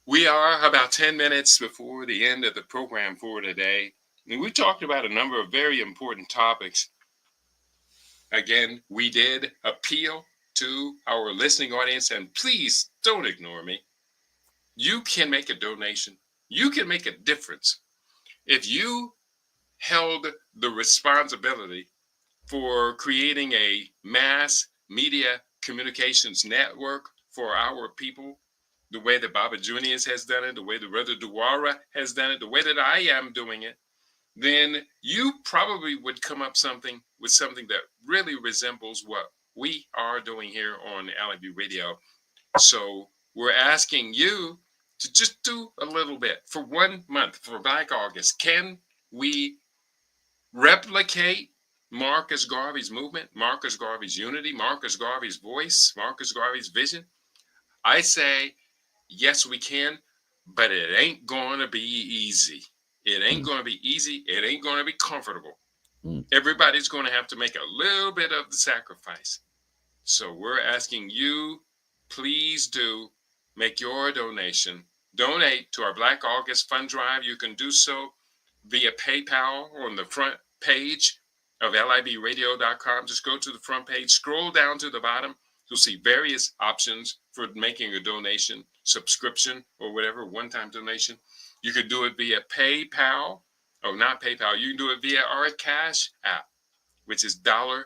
We are about 10 minutes before the end of the program for today, and we talked about a number of very important topics. Again, we did appeal to our listening audience, and please don't ignore me. You can make a donation. You can make a difference. If you held the responsibility for creating a mass media communications network for our people, the way that Baba Juniors has done it, the way that Brother Duwara has done it, the way that I am doing it, then you probably would come up with something that really resembles what we are doing here on LIBRadio. So we're asking you to just do a little bit for 1 month for Black August. Can we replicate Marcus Garvey's movement, Marcus Garvey's unity, Marcus Garvey's voice, Marcus Garvey's vision? I say, yes, we can, but it ain't going to be easy. It ain't going to be easy. It ain't going to be comfortable. Everybody's going to have to make a little bit of the sacrifice. So we're asking you, please do make your donation. Donate to our Black August Fund Drive. You can do so via PayPal on the front page of LIBradio.com. Just go to the front page, scroll down to the bottom. You'll see various options for making a donation, subscription, or whatever, one-time donation. You could do it via PayPal, or not PayPal. You can do it via our Cash app, which is $KEIDIOBI.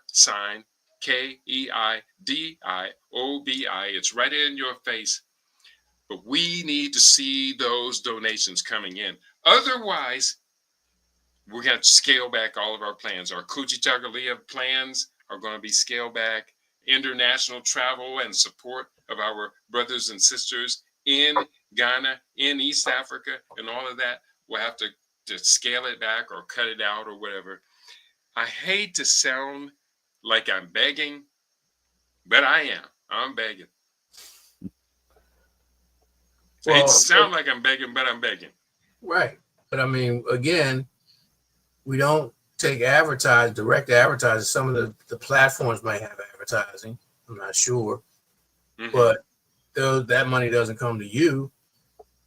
It's right in your face. But we need to see those donations coming in. Otherwise, we're going to scale back all of our plans. Our Kuchitagalia plans are going to be scaled back. International travel and support of our brothers and sisters in Ghana, in East Africa, and all of that, we'll have to scale it back or cut it out or whatever. I hate to sound like I'm begging, but I am. I'm begging. I hate to sound like I'm begging, but I'm begging. Right. But I mean, again, we don't take direct advertising. Some of the platforms might have advertising. I'm not sure. Mm-hmm. But that money doesn't come to you.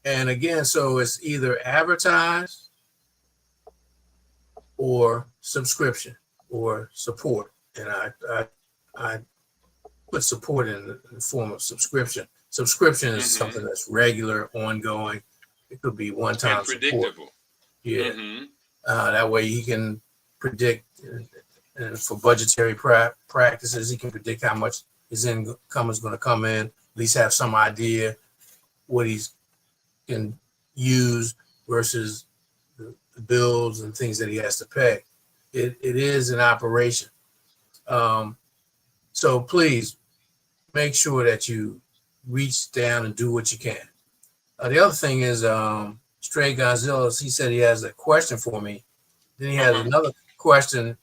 And again, so it's either advertise or subscription or support. And I put support in the form of subscription. Subscription is something that's regular, ongoing. It could be one-time and predictable. Support. Yeah. That way he can predict, and for budgetary practices, he can predict how much his income is going to come in, at least have some idea what he's can use versus the bills and things that he has to pay. It is an operation. So please make sure that you reach down and do what you can. The other thing is, Stray Godzilla, he said he has a question for me. Then he has another question.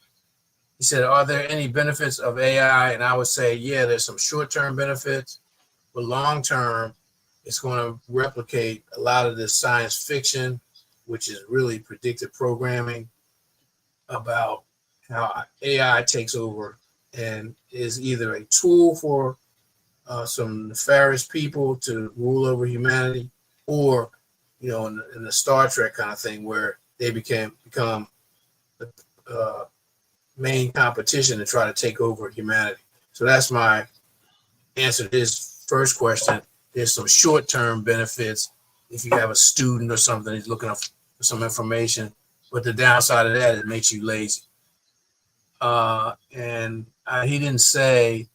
He said, are there any benefits of AI? And I would say, yeah, there's some short-term benefits, but long-term, it's going to replicate a lot of this science fiction, which is really predictive programming about how AI takes over and is either a tool for some nefarious people to rule over humanity, or in the Star Trek kind of thing, where they become the main competition to try to take over humanity. So that's my answer to his first question. There's some short-term benefits if you have a student or something who's looking for some information, but the downside of that, it makes you lazy. And he didn't say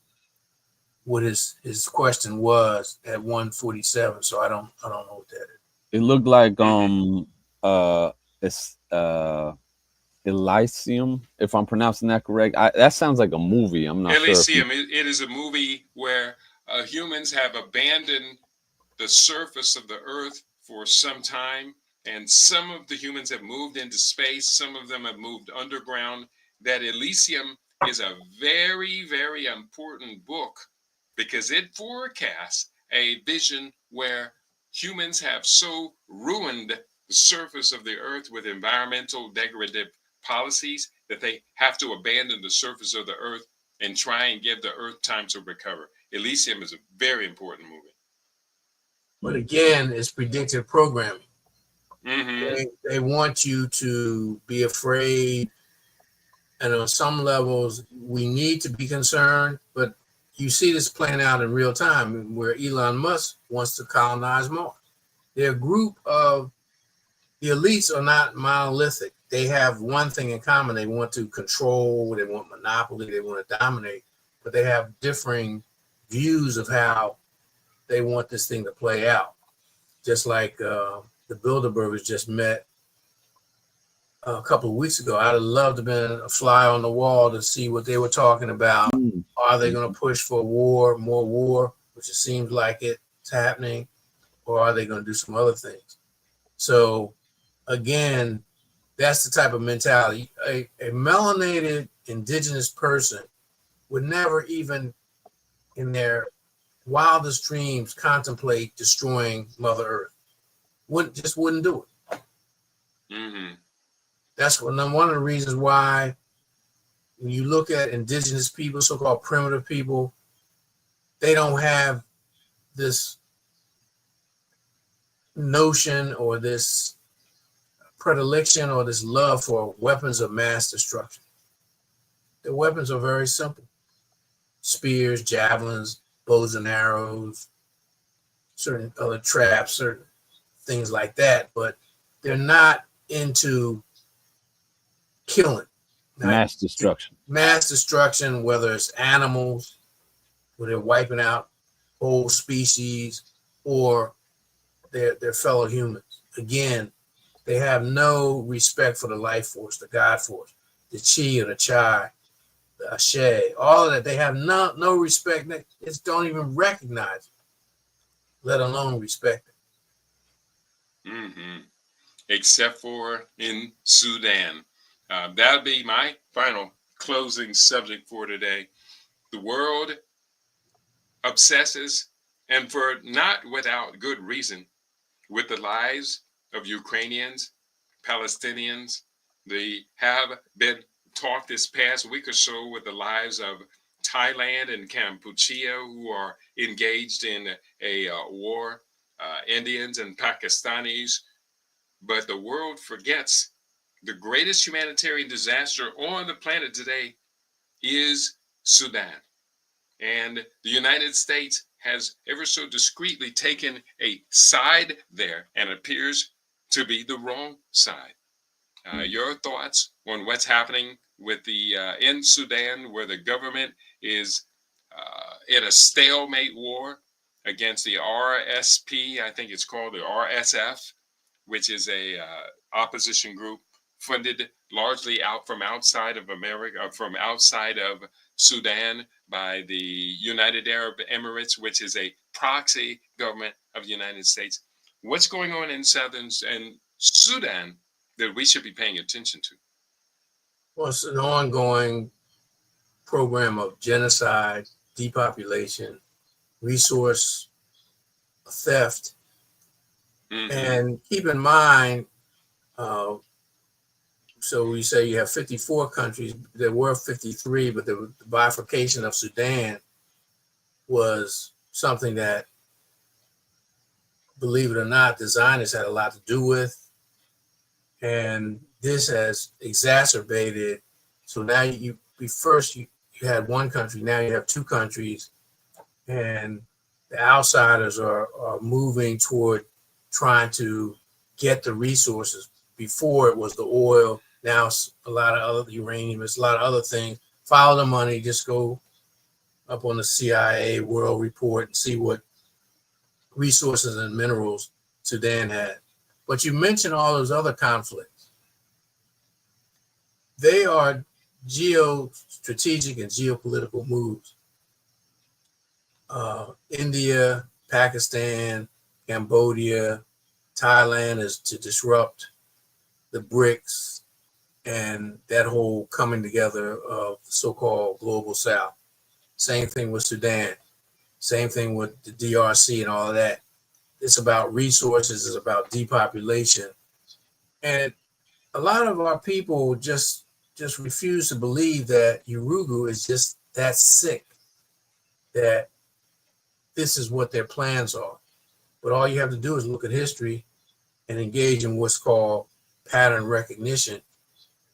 what his question was at 147, so I don't know what that is. It looked like it's Elysium, if I'm pronouncing that correct. That sounds like a movie. I'm not Elysium, sure. it is a movie where humans have abandoned the surface of the earth for some time, and some of the humans have moved into space. Some of them have moved underground. That Elysium is a very, very important book because it forecasts a vision where humans have so ruined the surface of the earth with environmental degradative policies that they have to abandon the surface of the earth and try and give the earth time to recover. Elysium is a very important movie. But again, it's predictive programming. They want you to be afraid, and on some levels, we need to be concerned, but you see this playing out in real time where Elon Musk wants to colonize Mars. They're a group of, the elites are not monolithic. They have one thing in common. They want to control, they want monopoly, they want to dominate, but they have differing views of how they want this thing to play out. Just like the Bilderbergers just met a couple of weeks ago. I'd have loved to have been a fly on the wall to see what they were talking about. Are they going to push for war, more war, which it seems like it's happening, or are they going to do some other things? So again, that's the type of mentality. A melanated indigenous person would never even in their wildest dreams contemplate destroying Mother Earth. Wouldn't do it. That's one of the reasons why when you look at indigenous people, so-called primitive people, they don't have this notion or this predilection or this love for weapons of mass destruction. The weapons are very simple. Spears, javelins, bows and arrows, certain other traps, certain things like that, but they're not into killing. Mass destruction. Mass destruction, whether it's animals, where they're wiping out whole species, or their fellow humans. Again, they have no respect for the life force, the God force, the chi or the chai, the ashe, all of that. They have no respect. They just don't even recognize it, let alone respect it. Except for in Sudan. That'll be my final closing subject for today. The world obsesses, and for not without good reason, with the lives of Ukrainians, Palestinians. They have been talked this past week or so with the lives of Thailand and Cambodia, who are engaged in a war, Indians and Pakistanis. But the world forgets the greatest humanitarian disaster on the planet today is Sudan. And the United States has ever so discreetly taken a side there and appears to be the wrong side. Your thoughts on what's happening with the in Sudan, where the government is in a stalemate war against the RSP, I think it's called the RSF, which is a opposition group funded largely out from outside of America, from outside of Sudan by the United Arab Emirates, which is a proxy government of the United States. What's going on in southern and Sudan that we should be paying attention to? Well, it's an ongoing program of genocide, depopulation, resource theft. Mm-hmm. And keep in mind, so we say you have 54 countries. There were 53, but the bifurcation of Sudan was something that, believe it or not, the Zionists had a lot to do with. And this has exacerbated. So now you had one country, now you have two countries, and the outsiders are moving toward trying to get the resources. Before it was the oil, now it's a lot of other uranium, it's a lot of other things. Follow the money, just go up on the CIA World Report and see what resources and minerals Sudan had. But you mentioned all those other conflicts. They are geostrategic and geopolitical moves. India, Pakistan, Cambodia, Thailand is to disrupt the BRICS and that whole coming together of the so-called global South. Same thing with Sudan. Same thing with the DRC and all of that. It's about resources. It's about depopulation. And a lot of our people just refuse to believe that Urugu is just that sick, that this is what their plans are. But all you have to do is look at history and engage in what's called pattern recognition.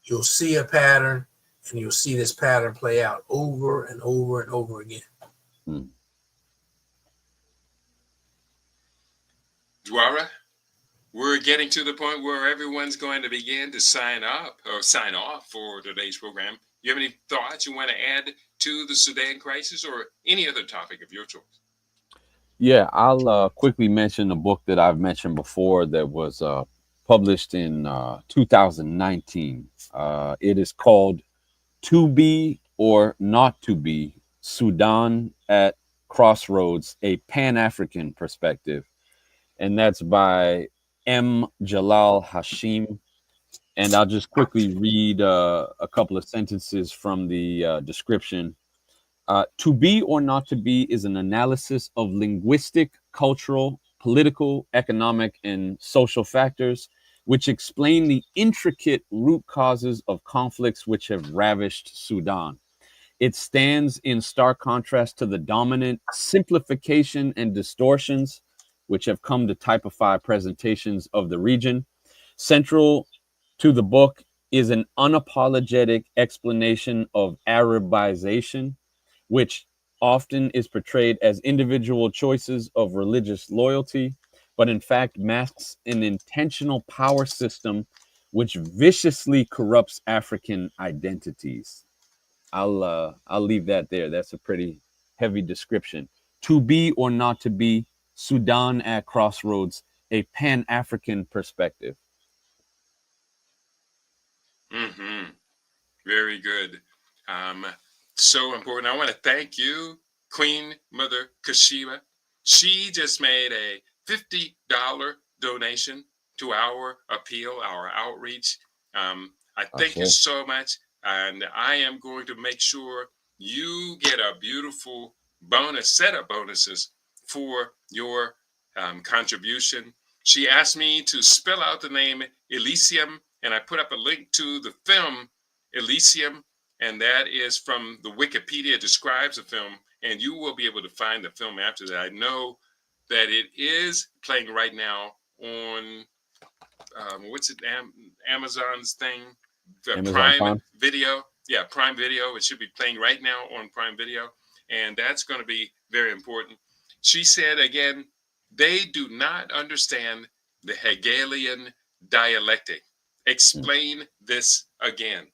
You'll see a pattern, and you'll see this pattern play out over and over and over again. Dwara, we're getting to the point where everyone's going to begin to sign up or sign off for today's program. You have any thoughts you want to add to the Sudan crisis or any other topic of your choice? Yeah, I'll quickly mention a book that I've mentioned before that was published in 2019. It is called To Be or Not to Be, Sudan at Crossroads, a Pan-African Perspective. And that's by M. Jalal Hashim. And I'll just quickly read a couple of sentences from the description. To be or not to be is an analysis of linguistic, cultural, political, economic, and social factors which explain the intricate root causes of conflicts which have ravished Sudan. It stands in stark contrast to the dominant simplification and distortions which have come to typify presentations of the region. Central to the book is an unapologetic explanation of Arabization, which often is portrayed as individual choices of religious loyalty, but in fact masks an intentional power system which viciously corrupts African identities. I'll leave that there. That's a pretty heavy description. To be or not to be, Sudan at Crossroads, a Pan-African perspective. Mm-hmm. Very good. So important. I want to thank you, Queen Mother Kashiba. She just made a $50 donation to our appeal, our outreach. I thank you so much. And I am going to make sure you get a beautiful bonus, set of bonuses for your contribution. She asked me to spell out the name Elysium, and I put up a link to the film Elysium, and that is from the Wikipedia describes the film, and you will be able to find the film after that. I know that it is playing right now on Amazon's thing, Prime Video. Yeah, Prime Video. It should be playing right now on Prime Video, and that's going to be very important. She said again, they do not understand the Hegelian dialectic. Explain this again.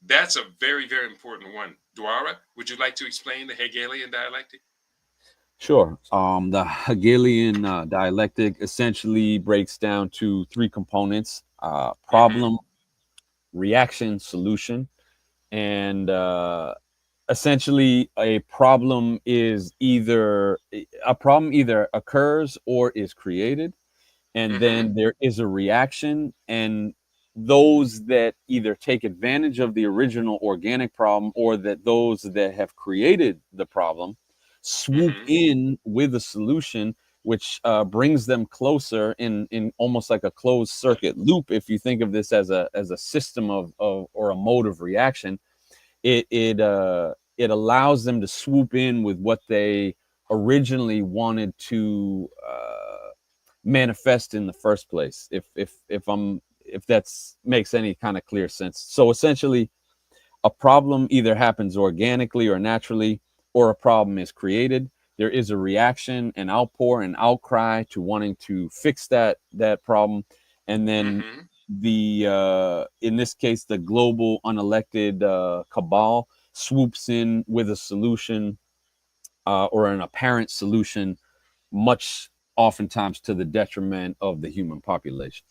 That's a very, very important one. Dwara, would you like to explain the Hegelian dialectic? Sure. The Hegelian dialectic essentially breaks down to three components: Mm-hmm. problem, reaction, solution. And essentially, a problem either occurs or is created, and Mm-hmm. then there is a reaction, and those that either take advantage of the original organic problem or that those that have created the problem swoop Mm-hmm. in with a solution, which brings them closer in almost like a closed circuit loop. If you think of this as a system of or a mode of reaction, it allows them to swoop in with what they originally wanted to manifest in the first place. If that's makes any kind of clear sense. So essentially, a problem either happens organically or naturally, or a problem is created. There is a reaction, an outpour, an outcry to wanting to fix that problem, and then Mm-hmm. the in this case the global unelected cabal swoops in with a solution, or an apparent solution, much oftentimes to the detriment of the human population.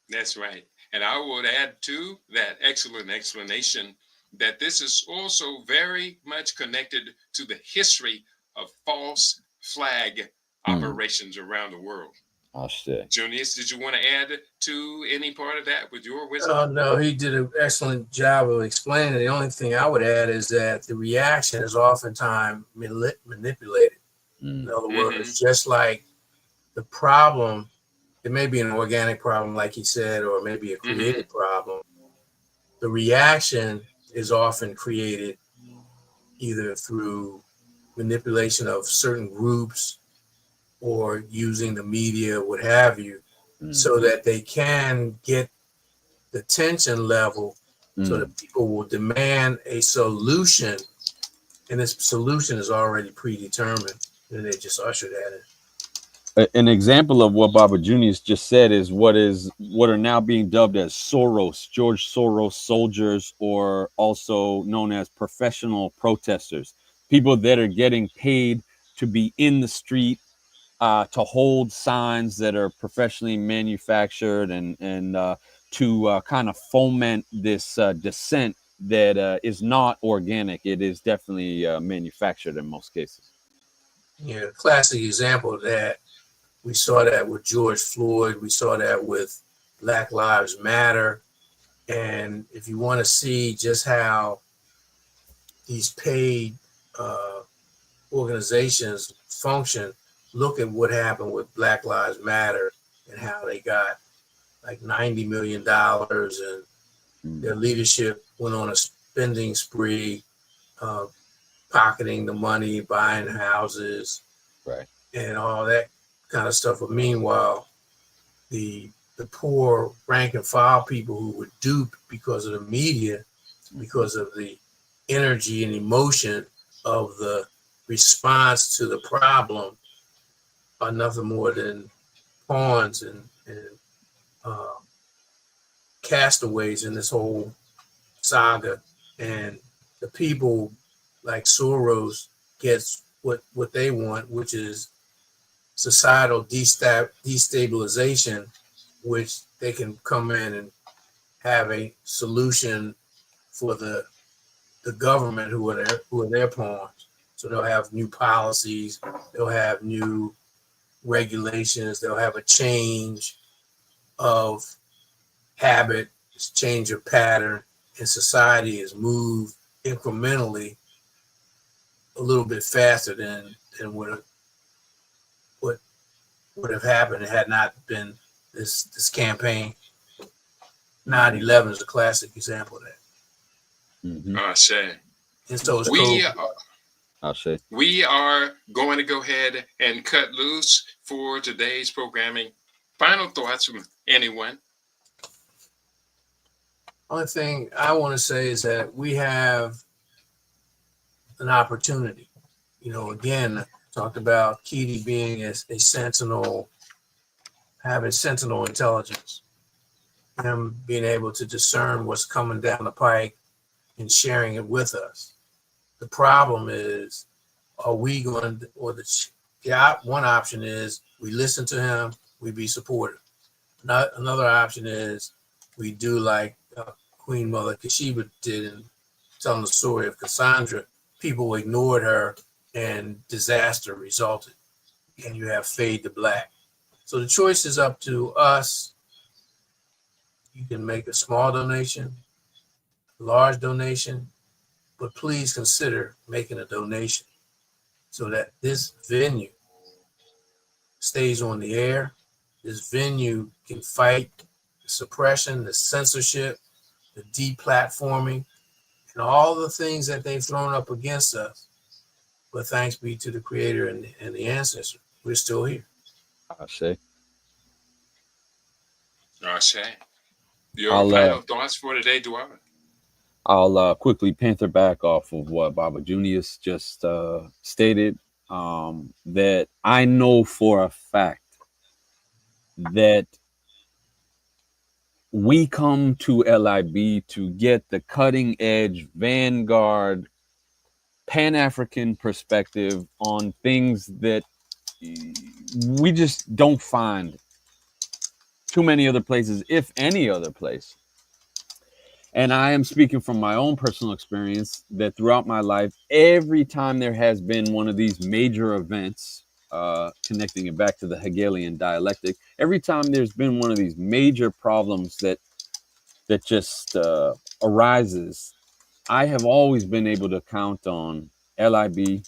That's right. And I would add to that excellent explanation that this is also very much connected to the history of false flag Mm, operations around the world. I'll say. Junius, did you want to add to any part of that with your wisdom? Oh, no, he did an excellent job of explaining. The only thing I would add is that the reaction is oftentimes manipulated. In Mm, other Mm-hmm. words, just like the problem, it may be an organic problem, like he said, or maybe a Mm-hmm. created problem. The reaction is often created either through manipulation of certain groups or using the media, what have you, so mhm, that they can get the tension level so mm. that people will demand a solution, and this solution is already predetermined, and they just usher that in. An example of what Baba Junius just said is what are now being dubbed as George Soros soldiers, or also known as professional protesters, people that are getting paid to be in the street, to hold signs that are professionally manufactured, and to kind of foment this dissent that is not organic. It is definitely manufactured in most cases. You know, classic example of that, we saw that with George Floyd, we saw that with Black Lives Matter. And if you want to see just how these paid uh, organizations function, look at what happened with Black Lives Matter and how they got like $90 million, and Mm, their leadership went on a spending spree, uh, pocketing the money, buying houses, right. and all that kind of stuff. But meanwhile, the poor rank and file people who were duped because of the media, Mhm. because of the energy and emotion of the response to the problem, are nothing more than pawns and uh, castaways in this whole saga. And the people like Soros gets what they want, which is societal destabilization, which they can come in and have a solution for the government who are their pawns. So they'll have new policies, they'll have new regulations, they'll have a change of habit, change of pattern, and society is moved incrementally a little bit faster than what would have happened had not been this campaign. Mhm. 9/11 is a classic example of that. Mhm. I say And so is we COVID. are, I'll say. we are going to go ahead and cut loose for today's programming. Final thoughts from anyone? Only thing I want to say is that we have an opportunity. You know, again, talked about Keaty being a sentinel, having sentinel intelligence, him being able to discern what's coming down the pike and sharing it with us. The problem is, are we going to, or One option is we listen to him, we be supportive. Another option is we do like Queen Mother Kashiba did in telling the story of Cassandra. People ignored her and disaster resulted. And you have fade to black. So the choice is up to us. You can make a small donation, a large donation, but please consider making a donation so that this venue stays on the air. This venue can fight the suppression, the censorship, the deplatforming, and all the things that they've thrown up against us. But thanks be to the Creator and the ancestor, we're still here. I say. Ashe. Your final thoughts for today, Dwyer? I'll quickly panther back off of what Baba Junius just stated. That I know for a fact that we come to LIB to get the cutting edge, vanguard, Pan-African perspective on things that we just don't find too many other places, if any other place. And I am speaking from my own personal experience that throughout my life, every time there has been one of these major events, connecting it back to the Hegelian dialectic, every time there's been one of these major problems that just arises, I have always been able to count on LIB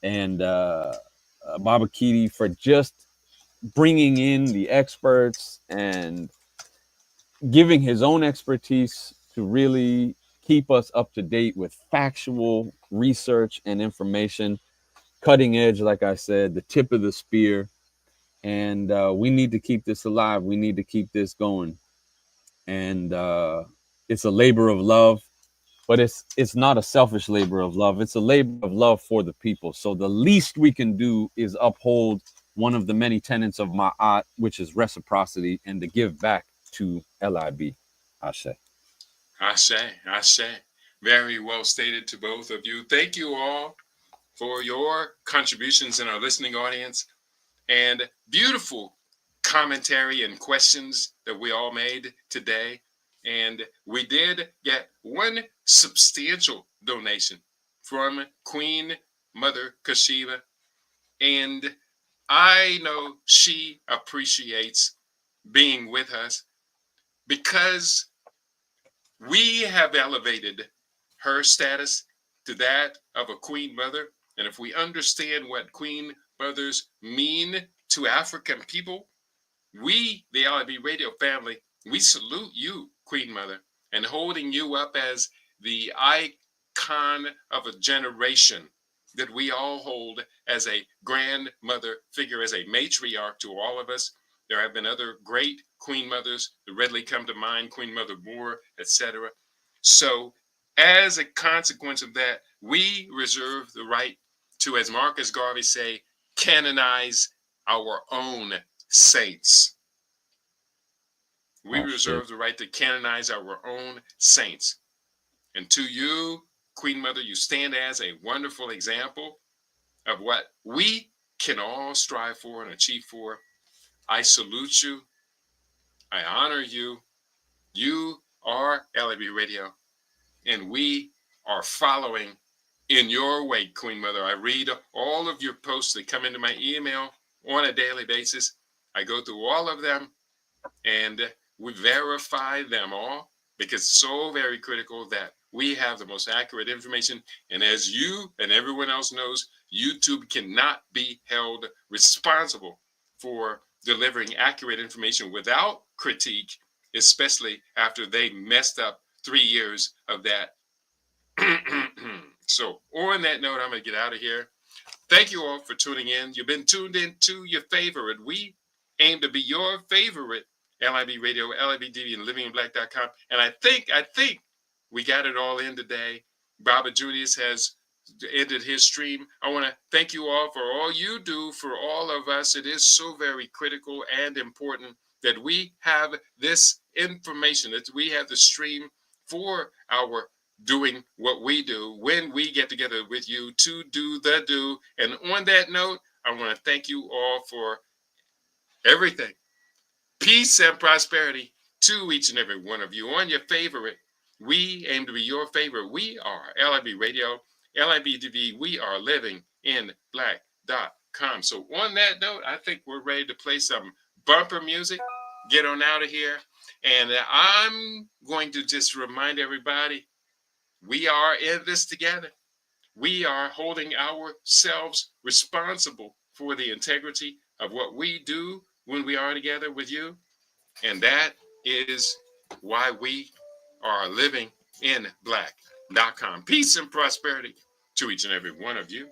and Baba Kiti for just bringing in the experts and giving his own expertise to really keep us up to date with factual research and information, cutting edge, like I said, the tip of the spear. And we need to keep this alive. We need to keep this going. And it's a labor of love, but it's not a selfish labor of love. It's a labor of love for the people. So the least we can do is uphold one of the many tenets of Ma'at, which is reciprocity, and to give back to LIB. Ashe. Ashe. Very well stated to both of you. Thank you all for your contributions in our listening audience and beautiful commentary and questions that we all made today. And we did get one substantial donation from Queen Mother Kashiba. And I know she appreciates being with us because we have elevated her status to that of a Queen Mother. And if we understand what Queen Mothers mean to African people, we, the LIBRadio family, we salute you, Queen Mother, and holding you up as the icon of a generation that we all hold as a grandmother figure, as a matriarch to all of us. There have been other great Queen Mothers that readily come to mind, Queen Mother Moore, etc. So as a consequence of that, we reserve the right to, as Marcus Garvey say, canonize our own saints. We reserve the right to canonize our own saints. And to you, Queen Mother, you stand as a wonderful example of what we can all strive for and achieve for. I salute you. I honor you. You are LIBRadio, and we are following in your wake, Queen Mother. I read all of your posts that come into my email on a daily basis. I go through all of them, and we verify them all because it's so very critical that we have the most accurate information. And as you and everyone else knows, YouTube cannot be held responsible for delivering accurate information without critique, especially after they messed up 3 years of that. So on that note, I'm going to get out of here. Thank you all for tuning in. You've been tuned in to your favorite. We aim to be your favorite LIBRadio, LIBTV, and livinginblack.com. And I think we got it all in today. Baba Julius has ended his stream. I want to thank you all for all you do for all of us. It is so very critical and important that we have this information, that we have the stream for our doing what we do when we get together with you to do the do. And on that note, I want to thank you all for everything. Peace and prosperity to each and every one of you on your favorite. We aim to be your favorite. We are LIBRadio, LIBTV. We are living in black.com. So on that note, I think we're ready to play some bumper music. Get on out of here. And I'm going to just remind everybody, we are in this together. We are holding ourselves responsible for the integrity of what we do when we are together with you. And that is why we are living in black.com. Peace and prosperity to each and every one of you.